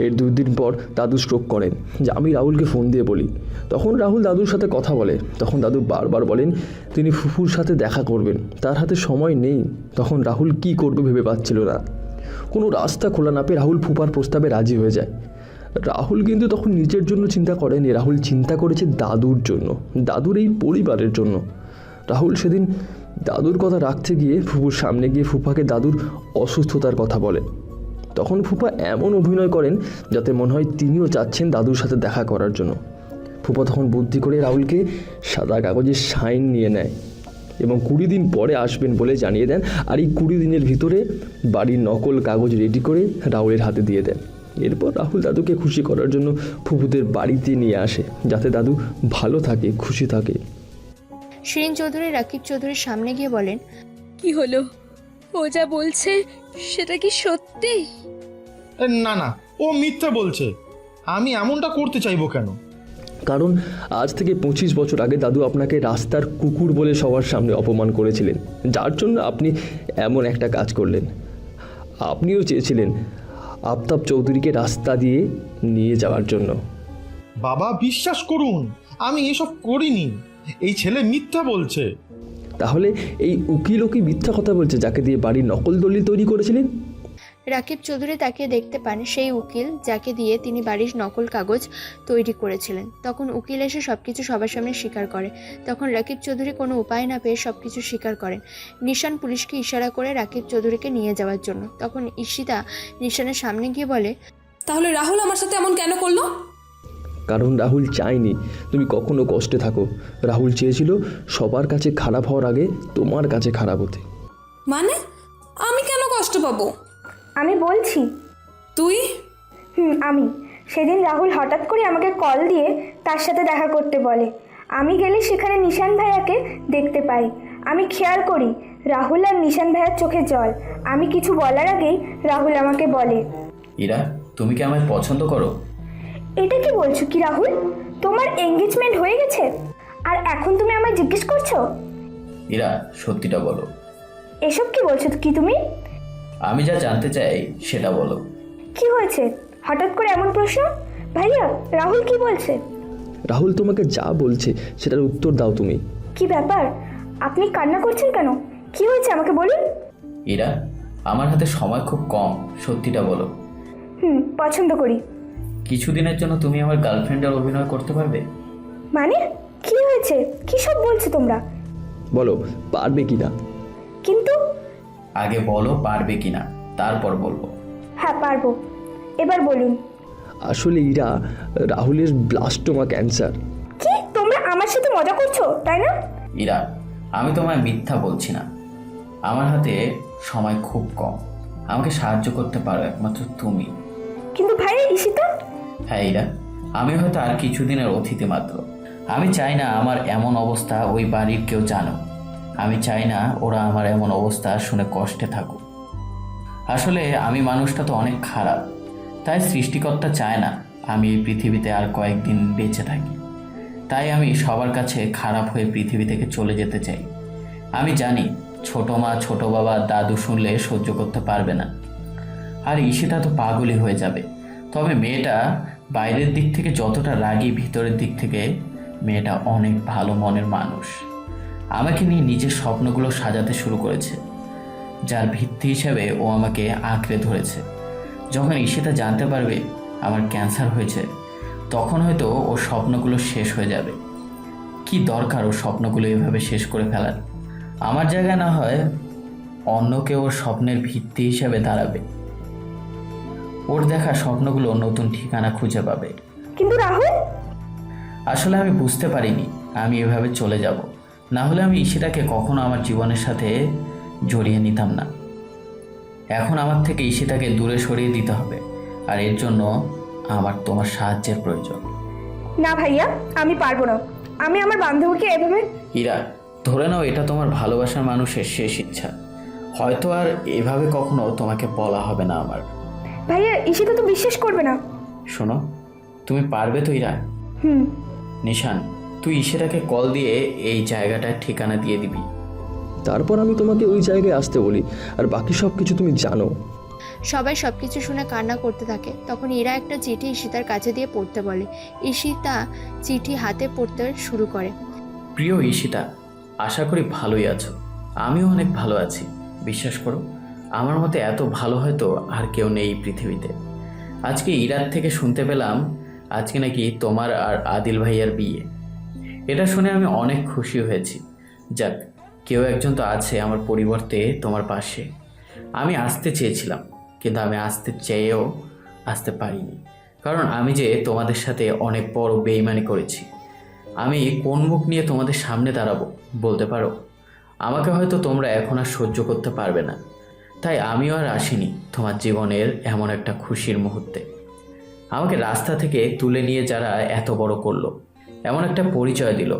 Speaker 13: এর 2 দিন পর দাদু স্ট্রোক করেন। যে আমি রাহুলকে ফোন দিয়ে বলি। তখন রাহুল দাদুর সাথে কথা বলে। তখন দাদু বারবার বলেন তিনি ফুফুর সাথে দেখা করবেন, তার হাতে সময় নেই। তখন রাহুল কি করবে ভেবে পাচ্ছিল না। কোনো রাস্তা খোলা না পেয়ে রাহুল ফুপার প্রস্তাবে রাজি হয়ে যায়। রাহুল কিন্তু তখন নিজের জন্য চিন্তা করেনি, রাহুল চিন্তা করেছে দাদুর জন্য, দাদুর এই পরিবারের জন্য। রাহুল সেদিন দাদুর কথা রাখতে গিয়ে ফুপুর সামনে গিয়ে ফুপাকে দাদুর অসুস্থতার কথা বলে। তখন ফুপা এমন অভিনয় করেন যাতে মনে হয় তিনিও চাচ্ছেন দাদুর সাথে দেখা করার জন্য। ফুপা তখন বুদ্ধি করে রাহুলকে সাদা কাগজের সাইন নিয়ে নেয় এবং 20 দিন পরে আসবেন বলে জানিয়ে দেন। আর এই 20 দিনের ভিতরে বাড়ির নকল কাগজ রেডি করে রাহুলের হাতে দিয়ে দেন। এরপর রাহুল দাদুকে খুশি করার জন্য ফুপুদের বাড়িতে নিয়ে আসে, যাতে দাদু ভালো থাকে, খুশি থাকে।
Speaker 3: শিরিন চৌধুরী রাকিব চৌধুরীর সামনে গিয়ে বলেন,
Speaker 5: কি হলো? ও যা বলছে সেটা কি সত্যি?
Speaker 4: না না, ও মিথ্যা বলছে। আমি এমনটা করতে চাইবো কেন?
Speaker 13: কারণ আজ থেকে 25 বছর আগে দাদু আপনাকে রাস্তার কুকুর বলে সবার সামনে অপমান করেছিলেন, যার জন্য আপনি এমন একটা কাজ করলেন। আপনিও চেয়েছিলেন আফতাব চৌধুরীকে রাস্তা দিয়ে নিয়ে যাওয়ার জন্য।
Speaker 4: বাবা, বিশ্বাস করুন, আমি এসব করিনি। এই ছেলে মিথ্যা বলছে।
Speaker 13: তাহলে এই উকিলও কি মিথ্যা কথা বলছে, যাকে দিয়ে বাড়ির নকল দলিল তৈরি করেছিলেন?
Speaker 3: রাকিব চৌধুরী তাকে দেখতে পান সেই উকিল যাকে দিয়ে তিনি বাড়ির নকল কাগজ তৈরি করেছিলেন। তখন উকিল এসে সবকিছু সবার সামনে স্বীকার করে। তখন রাকিব চৌধুরী কোনো উপায় না পেয়ে সবকিছু স্বীকার করেন। নিশান পুলিশকে ইশারা করে রাকিব চৌধুরীকে নিয়ে যাওয়ার জন্য। তখন ঈশিতা নিশানের সামনে গিয়ে বলে,
Speaker 9: তাহলে রাহুল আমার সাথে এমন কেন করলো?
Speaker 13: কারণ রাহুল চায়নি তুমি কখনো কষ্টে থাকো। রাহুল চেয়েছিল সবার কাছে খারাপ হওয়ার আগে তোমার কাছে খারাপ হতে।
Speaker 9: মানে আমি কেন কষ্ট পাবো?
Speaker 14: আমি বলছি।
Speaker 9: তুই?
Speaker 14: আমি। সেদিন রাহুল হঠাৎ করে আমাকে কল দিয়ে তার সাথে দেখা করতে বলে। আমি গেলে সেখানে নিশান ভাইয়াকে দেখতে পাই। আমি খেয়াল করি রাহুল আর নিশান ভাইয়ার চোখে জল। আমি কিছু বলার আগেই রাহুল আমাকে বলে,
Speaker 2: ইরা, তুমি কি আমায় পছন্দ করো?
Speaker 14: এটা কি বলছো কি রাহুল? তোমার এঙ্গেজমেন্ট হয়ে গেছে আর এখন তুমি আমায় জিজ্ঞেস করছো?
Speaker 2: ইরা, সত্যিটা বলো।
Speaker 14: এসব কি বলছো কি তুমি?
Speaker 2: আমি যা জানতে চাই সেটা বলো।
Speaker 14: কি হয়েছে হঠাৎ করে এমন প্রশ্ন? ভাইয়া, রাহুল কি বলছে?
Speaker 13: রাহুল তোমাকে যা বলছে সেটার উত্তর দাও তুমি।
Speaker 14: কি ব্যাপার, আপনি কান্না করছেন কেন? কি হয়েছে আমাকে বলুন।
Speaker 2: ইরা, আমার হাতে সময় খুব কম, সত্যিটা বলো।
Speaker 14: পছন্দ করি।
Speaker 2: কিছুদিনের জন্য তুমি আমার গার্লফ্রেন্ডের অভিনয় করতে পারবে?
Speaker 14: মানে কি হয়েছে? কি সব বলছো তোমরা?
Speaker 13: বলো পারবে কিনা।
Speaker 14: কিন্তু
Speaker 2: আগে বলো পারবে কিনা, তারপর বলবো।
Speaker 14: হ্যাঁ পারবো, এবার বলুন।
Speaker 13: আসলে ইরা, রাহুলের ব্লাস্টোমা ক্যান্সার।
Speaker 14: কি তোমরা আমার সাথে মজা করছো তাই না?
Speaker 2: ইরা, আমি তোমায় মিথ্যা বলছি না। আমার হাতে সময় খুব কম, আমাকে সাহায্য করতে পারো একমাত্র তুমি।
Speaker 14: কিন্তু ভাই ঈশিতা।
Speaker 2: হ্যাঁ ইরা, আমি হয়তো আর কিছুদিনের অতিথি মাত্র। আমি চাই না আমার এমন অবস্থা ওই বাড়ির কেউ জানো। আমি চাই না ওরা আমার এমন অবস্থা শুনে কষ্টে থাকুক। আসলে আমি মানুষটা তো অনেক খারাপ, তাই সৃষ্টিকর্তা চায় না আমি এই পৃথিবীতে আর কয়েকদিন বেঁচে থাকি। তাই আমি সবার কাছে খারাপ হয়ে পৃথিবী থেকে চলে যেতে চাই। আমি জানি ছোট মা, ছোট বাবা, দাদু শুনলে সহ্য করতে পারবে না, আর ঈশিতা তো পাগলই হয়ে যাবে। তবে মেয়েটা বাইরের দিক থেকে যতটা রাগী, ভিতরের দিক থেকে মেয়েটা অনেক ভালো মনের মানুষ। আমাকে নিয়ে নিজের স্বপ্নগুলো সাজাতে শুরু করেছে। যার ভিত্তি হিসেবে ও আমাকে আঁকড়ে ধরেছে। যখন ঈশিতা জানতে পারবে আমার ক্যান্সার হয়েছে, তখন হয়তো ওর স্বপ্নগুলো শেষ হয়ে যাবে। কি দরকার ওর স্বপ্নগুলো এভাবে শেষ করে ফেলার? আমার জায়গায় না হয় অন্য কেউ ওর স্বপ্নের ভিত্তি হিসেবে দাঁড়াবে, ওর দেখা স্বপ্নগুলো নতুন ঠিকানা খুঁজে পাবে।
Speaker 14: কিন্তু রাহুল,
Speaker 2: আসলে আমি বুঝতে পারিনি আমি এভাবে চলে যাব, না হলে আমি ঈশিতাকে কখনো আমার জীবনের সাথে জড়িয়ে নিতাম না। এখন আমার থেকে ঈশিতাকে দূরে সরিয়ে দিতে হবে, আর এর জন্য আমার তোমার সাহায্যের প্রয়োজন।
Speaker 14: না ভাইয়া, আমি পারবো না। আমি আমার বান্ধবীকে এভাবে...
Speaker 2: ইরা, ধরে নাও এটা তোমার ভালোবাসার মানুষের শেষ ইচ্ছা, হয়তো আর এভাবে কখনো তোমাকে বলা হবে না আমার।
Speaker 14: ভাইয়া, ঈশিতা তো বিশ্বাস করবে না।
Speaker 2: শোনো, তুমি পারবে তো ইরা? নিশান, তুই ঈশিতাকে কল দিয়ে এই জায়গাটার ঠিকানা দিয়ে দিবি।
Speaker 13: তারপর আমি তোমাকে ওই জায়গায় আসতে বলি, আর বাকি সব কিছু তুমি জানো।
Speaker 3: সবাই সবকিছু শুনে কান্না করতে থাকে। তখন ইরা একটা চিঠি ঈশিতার কাছে দিয়ে পড়তে বলে। ঈশিতা চিঠি হাতে পড়তে শুরু করে।
Speaker 2: প্রিয় ঈশিতা, আশা করি ভালোই আছো। আমিও অনেক ভালো আছি। বিশ্বাস করো, আমার মতে এত ভালো হয়তো আর কেউ নেই এই পৃথিবীতে। আজকে ইরার থেকে শুনতে পেলাম আজকে নাকি তোমার আর আদিল ভাইয়ার বিয়ে। এটা শুনে আমি অনেক খুশি হয়েছি। যাক, কেউ একজন তো আছে আমার পরিবর্তে তোমার পাশে। আমি আসতে চেয়েছিলাম, কিন্তু আমি আসতে চেয়েও আসতে পারিনি, কারণ আমি যে তোমাদের সাথে অনেক বড় বেইমানি করেছি। আমি কোন মুখ নিয়ে তোমাদের সামনে দাঁড়াবো বলতে পারো? আমাকে হয়তো তোমরা এখন আর সহ্য করতে পারবে না, তাই আমিও আর আসিনি তোমার জীবনের এমন একটা খুশির মুহূর্তে। আমাকে রাস্তা থেকে তুলে নিয়ে যারা এত বড় করলো, এমন একটা পরিচয় দিল,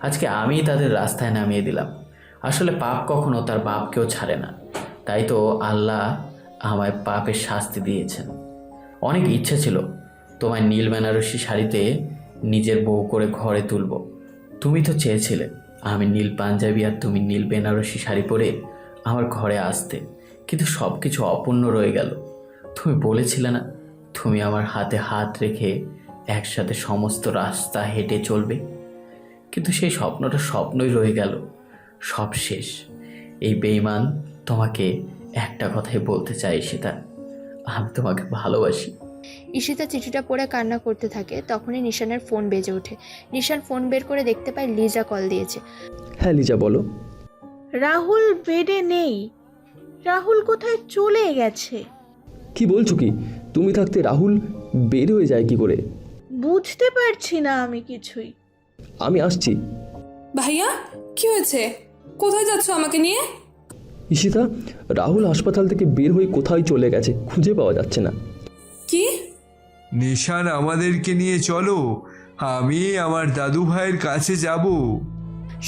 Speaker 2: আজকে আমি তাদের রাস্তায় নামিয়ে দিলাম। আসলে পাপ কখনো তার বাপকেও ছাড়ে না, তাই তো আল্লাহ আমায় পাপের শাস্তি দিয়েছেন। অনেক ইচ্ছে ছিল তোমায় নীল বেনারসি শাড়িতে নিজের বউ করে ঘরে তুলব। তুমি তো চেয়েছিলে আমি নীল পাঞ্জাবি আর তুমি নীল বেনারসি শাড়ি পরে আমার ঘরে আসতে, কিন্তু সব কিছু অপূর্ণ রয়ে গেল। তুমি বলেছিলে না তুমি আমার হাতে হাত রেখে একসাথে সমস্ত রাস্তা হেঁটে চলবে, কিন্তু সেই স্বপ্নটা স্বপ্নই রয়ে গেল, সব শেষ। এই বেঈমান তোমাকে একটা কথাই বলতে চাই, সেটা আমি তোমাকে ভালোবাসি।
Speaker 3: ঈশিতা চিঠিটা পড়ে কান্না করতে থাকে। তখনই নিশানের ফোন বেজে ওঠে। নিশান ফোন বের করে দেখতে পায় লিজা কল দিয়েছে।
Speaker 13: হ্যাঁ লিজা, বলো।
Speaker 12: রাহুল বেডে নেই। রাহুল কোথায় চলে গেছে?
Speaker 13: কি বলছো কি? তুমি থাকতে রাহুল বের হয়ে যায় কি করে?
Speaker 12: বুঝতে পারছি না আমি কিছুই।
Speaker 13: আমি আসছি।
Speaker 9: ভাইয়া, কি হয়েছে? কোথায় যাচ্ছ আমাকে নিয়ে?
Speaker 13: ঈশিতা, রাহুল হাসপাতাল থেকে বের হয়ে কোথায় চলে গেছে, খুঁজে পাওয়া যাচ্ছে না।
Speaker 9: কি?
Speaker 6: নিশান, আমাদেরকে নিয়ে চলো, আমি আমার দাদু ভাইয়ের কাছে যাব।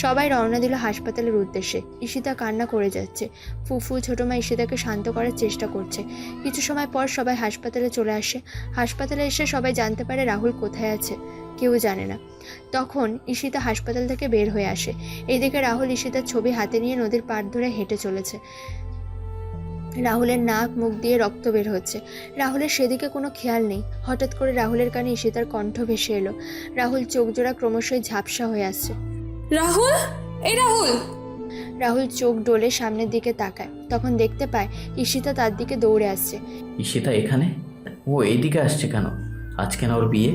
Speaker 3: সবাই রওনা দিল হাসপাতালের উদ্দেশ্যে। ঈশিতা কান্না করে যাচ্ছে। ফুফু ছোটমা ঈশিতাকে শান্ত করার চেষ্টা করছে। কিছু সময় পর সবাই হাসপাতালে চলে আসে। হাসপাতালে এসে সবাই জানতে পারে রাহুল কোথায় আছে, কেউ জানে না। তখন ঈশিতা হাসপাতাল থেকে বের হয়ে আসে। এইদিকে রাহুল ঈশিতার ছবি হাতে নিয়ে নদীর পাড় ধরে হেঁটে চলেছে। রাহুলের নাক মুখ দিয়ে রক্ত বের হচ্ছে। রাহুলের সেদিকে কোনো খেয়াল নেই। হঠাৎ করে রাহুলের কানে ঈশিতার কণ্ঠ ভেসে এলো। রাহুল চোখ জোড়া ক্রমশই ঝাপসা হয়ে আসছে।
Speaker 9: রাহুল, এই রাহুল!
Speaker 3: রাহুল চোখ ডোলে সামনের দিকে তাকায়। তখন দেখতে পায় ঈশিতা তার দিকে দৌড়ে আসছে।
Speaker 2: ঈশিতা এখানে? ও এইদিকে আসছে কেন? আজকে না ওর বিয়ে?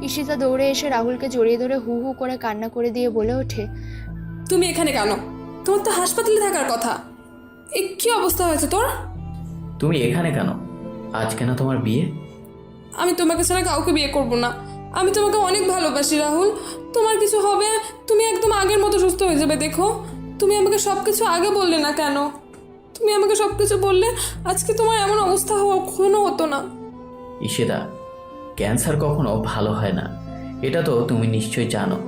Speaker 3: ঈশিতা দৌড়ে এসে রাহুলকে জড়িয়ে ধরে হু হু করে কান্না করে দিয়ে বলে ওঠে,
Speaker 9: তুমি এখানে কেন? তোমার তো হাসপাতালে থাকার কথা। এই কি অবস্থা হয়েছে তোর?
Speaker 2: তুমি এখানে কেন? আজকে না তোমার বিয়ে?
Speaker 9: আমি তোমাকে ছাড়া কাউকে বিয়ে করব না। আমি তোমাকে অনেক ভালোবাসি রাহুল। তোমার কিছু হবে, তুমি একদম আগের মতো সুস্থ হয়ে যাবে। দেখো, তুমি আমাকে সব কিছু আগে বললে না কেন? তুমি আমাকে সব কিছু বললে আজকে তোমার এমন অবস্থা কখনো হতো না।
Speaker 2: ঈশিতা, ক্যান্সার কখনো ভালো হয় না, এটা তো তুমি নিশ্চয়ই জানো।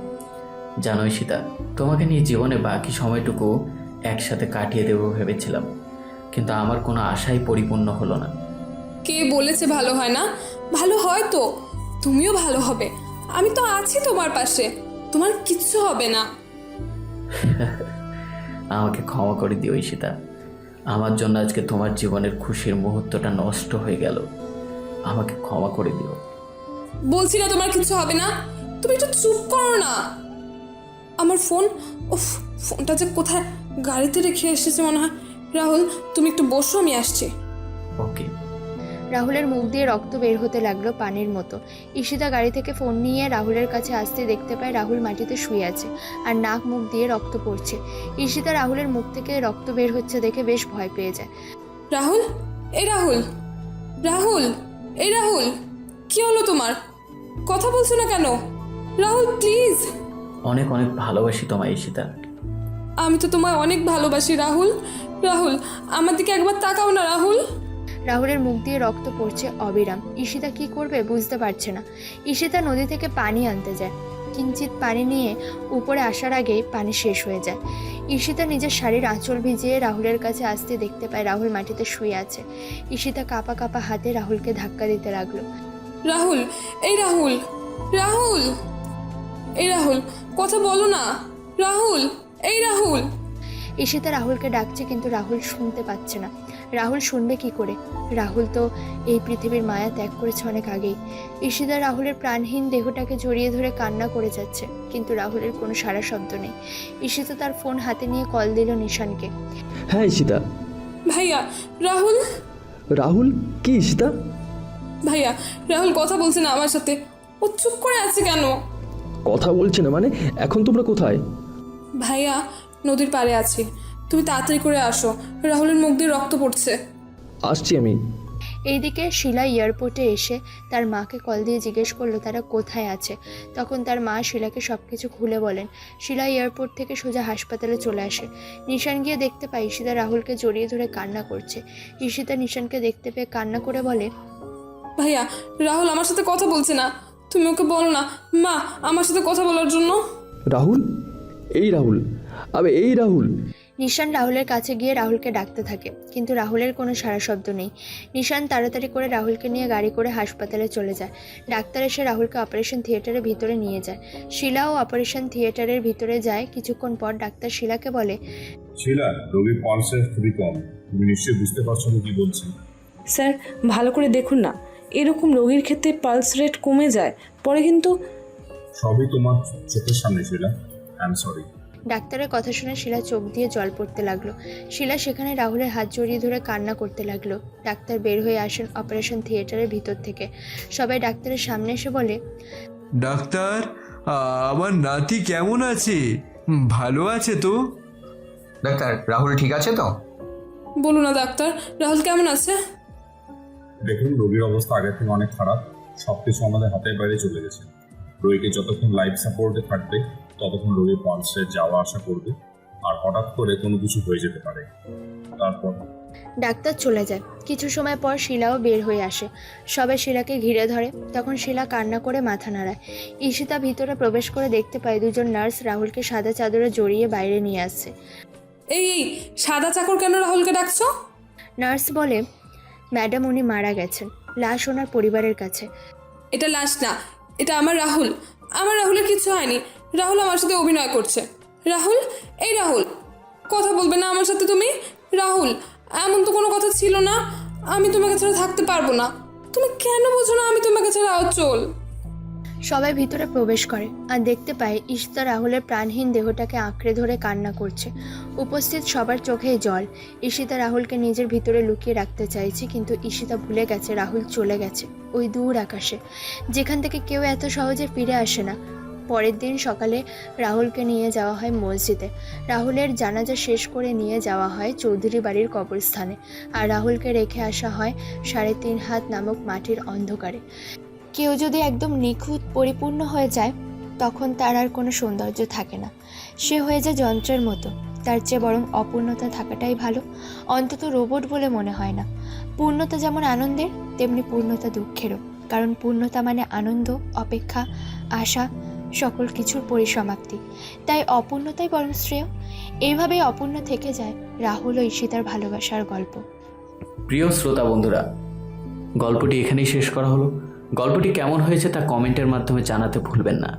Speaker 2: জানো ঈশিতা, তোমাকে নিয়ে জীবনে বাকি সময়টুকু একসাথে কাটিয়ে দেবো ভেবেছিলাম, কিন্তু আমার কোনো আশাই পরিপূর্ণ হলো না।
Speaker 9: কে বলেছে ভালো হয় না? ভালো হয় তো, তুমিও ভালো হবে। আমি তো আছি তোমার পাশে, তোমার কিচ্ছু হবে না।
Speaker 2: আমাকে ক্ষমা করে দিও ঈশিতা, আমার জন্য আজকে তোমার জীবনের খুশির মুহূর্তটা নষ্ট হয়ে গেল। আমাকে ক্ষমা করে দিও।
Speaker 9: বলছি না তোমার কিচ্ছু হবে না, তুমি একটু চুপ করো না। আমার ফোন, ফোনটা যে কোথায় গাড়িতে রেখে এসেছে মনে হয়। রাহুল তুমি একটু বসো, আমি আসছি।
Speaker 2: ওকে।
Speaker 3: রাহুলের মুখ দিয়ে রক্ত বের হতে লাগলো পানির মতো। ঈশিতা গাড়ি থেকে ফোন নিয়ে রাহুলের কাছে আসতে দেখতে পায় রাহুল মাটিতে শুয়ে আছে আর নাক মুখ দিয়ে রক্ত পড়ছে। ঈশিতা রাহুলের মুখ থেকে রক্ত বের হচ্ছে দেখে বেশ ভয় পেয়ে যায়।
Speaker 9: রাহুল, এই রাহুল, রাহুল, এই রাহুল, কি হলো তোমার? কথা বলছো না কেন? রাহুল প্লিজ।
Speaker 2: অনেক অনেক ভালোবাসি তোমায় ঈশিতা।
Speaker 9: আমি তো তোমায় অনেক ভালোবাসি রাহুল। রাহুল আমার দিকে একবার তাকাও না রাহুল।
Speaker 3: রাহুলের মুখ দিয়ে রক্ত পড়ছে অবিরাম। ঈশিতা কি করবে বুঝতে পারছে না। ঈশিতা নদী থেকে পানি আনতে যায়, কিঞ্চিত পানি নিয়ে উপরে আসার আগেই পানি শেষ হয়ে যায়। ঈশিতা নিজের শাড়ির আঁচল ভিজিয়ে রাহুলের কাছে আসতে দেখতে পায় রাহুল মাটিতে শুয়ে আছে। ঈশিতা কাঁপা কাঁপা হাতে রাহুলকে ধাক্কা দিতে লাগলো।
Speaker 9: রাহুল, এই রাহুল, রাহুল, এই রাহুল, কথা বলো না রাহুল, এই রাহুল।
Speaker 3: ঈশিতা রাহুলকে ডাকছে কিন্তু রাহুল শুনতে পাচ্ছে না। রাহুল শুনবে কি করে? রাহুল তো এই পৃথিবীর মায়া ত্যাগ করেছে অনেক আগেই। ঈশিতা রাহুলের প্রাণহীন দেহটাকে জড়িয়ে ধরে কান্না করে যাচ্ছে, কিন্তু রাহুলের কোনো সাড়া শব্দ নেই। ঈশিতা তার ফোন হাতে নিয়ে কল দিল নিশানকে।
Speaker 13: হ্যাঁ ঈশিতা।
Speaker 9: ভাইয়া, রাহুল।
Speaker 13: রাহুল? কি ঈশিতা?
Speaker 9: ভাইয়া, রাহুল কথা বলছে না আমার সাথে। ও চুপ করে আছে কেন?
Speaker 13: কথা বলছে না মানে? এখন তোমরা কোথায়?
Speaker 9: ভাইয়া, নদীর পাড়ে আছি, তুমি তাড়াতাড়ি করে আসো, রাহুলের মুখ দিয়ে রক্ত পড়ছে।
Speaker 13: আসছি আমি।
Speaker 3: এইদিকে শিলা এয়ারপোর্টে এসে তার মাকে কল দিয়ে জিজ্ঞেস করলো তারা কোথায় আছে। তখন তার মা শিলাকে সব কিছু খুলে বলেন। শিলা এয়ারপোর্ট থেকে সোজা হাসপাতালে চলে আসে। নিশান গিয়ে দেখতে পায় ঈশিতা রাহুলকে জড়িয়ে ধরে কান্না করছে। ঈশিতা নিশানকে দেখতে পেয়ে কান্না করে বলে,
Speaker 9: ভাইয়া, রাহুল আমার সাথে কথা বলছে না, তুমি ওকে বলো না মা আমার সাথে কথা বলার জন্য।
Speaker 13: রাহুল? এই রাহুল? আবে এই রাহুল।
Speaker 3: নিশান রাহুলের কাছে গিয়ে রাহুলকে ডাকতে থাকে, কিন্তু রাহুলের কোনো সাড়া শব্দ নেই। নিশান তাড়াতাড়ি করে রাহুলকে নিয়ে গাড়ি করে হাসপাতালে চলে যায়। ডাক্তার এসে রাহুলকে অপারেশন থিয়েটারের ভিতরে নিয়ে যায়। শিলাও অপারেশন থিয়েটারের ভিতরে যায়। কিছুক্ষণ পর ডাক্তার শিলাকে বলে,
Speaker 11: শিলা, রোগীর পালস রেট খুবই কম, তুমি নিশ্চয়ই বুঝতে পারছো আমি কি বলছি।
Speaker 1: স্যার ভালো করে দেখুন না, এরকম রোগীর ক্ষেত্রে পালস রেট কমে যায়, পরে কিন্তু।
Speaker 11: সবই তোমার চোখের সামনে শিলা, আই এম সরি।
Speaker 3: ডাক্তারের কথা শুনে শিলা চোখ দিয়ে জল পড়তে লাগলো। শিলা সেখানে রাহুলের হাত জড়িয়ে ধরে কান্না করতে লাগলো। ডাক্তার বের হয়ে আসেন অপারেশন থিয়েটারের ভিতর থেকে। সবাই ডাক্তারের সামনে এসে বলে,
Speaker 6: ডাক্তার, আমার নাতি কেমন আছে? ভালো আছে তো?
Speaker 8: ডাক্তার, রাহুল ঠিক আছে তো?
Speaker 9: বলো না ডাক্তার, রাহুল কেমন আছে?
Speaker 11: দেখুন, রোগীর অবস্থা আগের থেকে অনেক খারাপ, সব কিছু আমাদের হাতের বাইরে চলে গেছে। রোগীকে যতক্ষণ লাইফ সাপোর্টে থাকবে ততক্ষণ রোগীর পালস রেট যাওয়া আসা করবে, আর হঠাৎ করে কোনো কিছু হয়ে যেতে পারে। তারপর
Speaker 3: ডাক্তার চলে যায়। কিছু সময় পর শিলাও বের হয়ে আসে। সবাই শিলাকে ঘিরে ধরে। তখন শিলা কান্না করে মাথা নাড়ায়। ঈশিতা ভিতরে প্রবেশ করে দেখতে পায় দুজন নার্স রাহুলকে সাদা চাদরে জড়িয়ে বাইরে নিয়ে আসছে।
Speaker 9: এই এই সাদা চাকর কেন রাহুলকে ডাকছো?
Speaker 3: নার্স বলে, ম্যাডাম উনি মারা গেছেন, লাশ ওনার পরিবারের কাছে।
Speaker 9: এটা লাশ না, এটা আমার রাহুল। আমার রাহুলের কিছু হয়নি, রাহুল আমার সাথে অভিনয় করছে। রাহুল, এই রাহুল, কথা বলবে না আমার সাথে তুমি? রাহুল, এমন তো কোনো কথা ছিল না, আমি তোমাকে ছাড়া থাকতে পারবো না। তুমি কেন বোঝো না আমি তোমাকে ছাড়া অচল?
Speaker 3: সবাই ভিতরে প্রবেশ করে আর দেখতে পায় ঈশিতা রাহুলের প্রাণহীন দেহটাকে আঁকড়ে ধরে কান্না করছে। উপস্থিত সবার চোখেই জল। ঈশিতা রাহুলকে নিজের ভিতরে লুকিয়ে রাখতে চাইছে, কিন্তু ঈশিতা ভুলে গেছে রাহুল চলে গেছে ওই দূর আকাশে, যেখান থেকে কেউ এত সহজে ফিরে আসে না। পরের দিন সকালে রাহুলকে নিয়ে যাওয়া হয় মসজিদে। রাহুলের জানাজা শেষ করে নিয়ে যাওয়া হয় চৌধুরী বাড়ির কবরস্থানে, আর রাহুলকে রেখে আসা হয় 3.5 হাত নামক মাটির অন্ধকারে। কেউ যদি একদম নিখুঁত পরিপূর্ণ হয়ে যায় তখন তার আর কোনো সৌন্দর্য থাকে না, সে হয়ে যায় যন্ত্রের মতো। তার চেয়ে বরং অপূর্ণতা থাকাটাই ভালো, অন্তত রোবট বলে মনে হয় না। পূর্ণতা যেমন আনন্দের, তেমনি পূর্ণতা দুঃখেরও, কারণ পূর্ণতা মানে আনন্দ, অপেক্ষা, আশা, সকল কিছুর পরিসমাপ্তি। তাই অপূর্ণতাই বরং শ্রেয়। এইভাবেই অপূর্ণ থেকে যায় রাহুল ও ঈশিতার ভালোবাসার গল্প।
Speaker 2: প্রিয় শ্রোতা বন্ধুরা, গল্পটি এখানেই শেষ করা হলো। গল্পটি কেমন হয়েছে তা কমেন্টের মাধ্যমে জানাতে ভুলবেন না,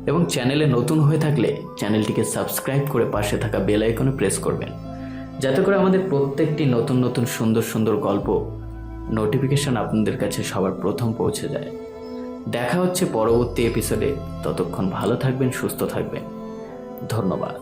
Speaker 2: এবং চ্যানেলে নতুন হয়ে থাকলে চ্যানেলটিকে সাবস্ক্রাইব করে পাশে থাকা বেল আইকনে প্রেস করবেন, যাতে করে আমাদের প্রত্যেকটি নতুন নতুন সুন্দর সুন্দর গল্প নোটিফিকেশন আপনাদের কাছে সবার প্রথম পৌঁছে যায়। দেখা হচ্ছে পরবর্তী এপিসোডে। ততক্ষণ ভালো থাকবেন, সুস্থ থাকবেন। ধন্যবাদ।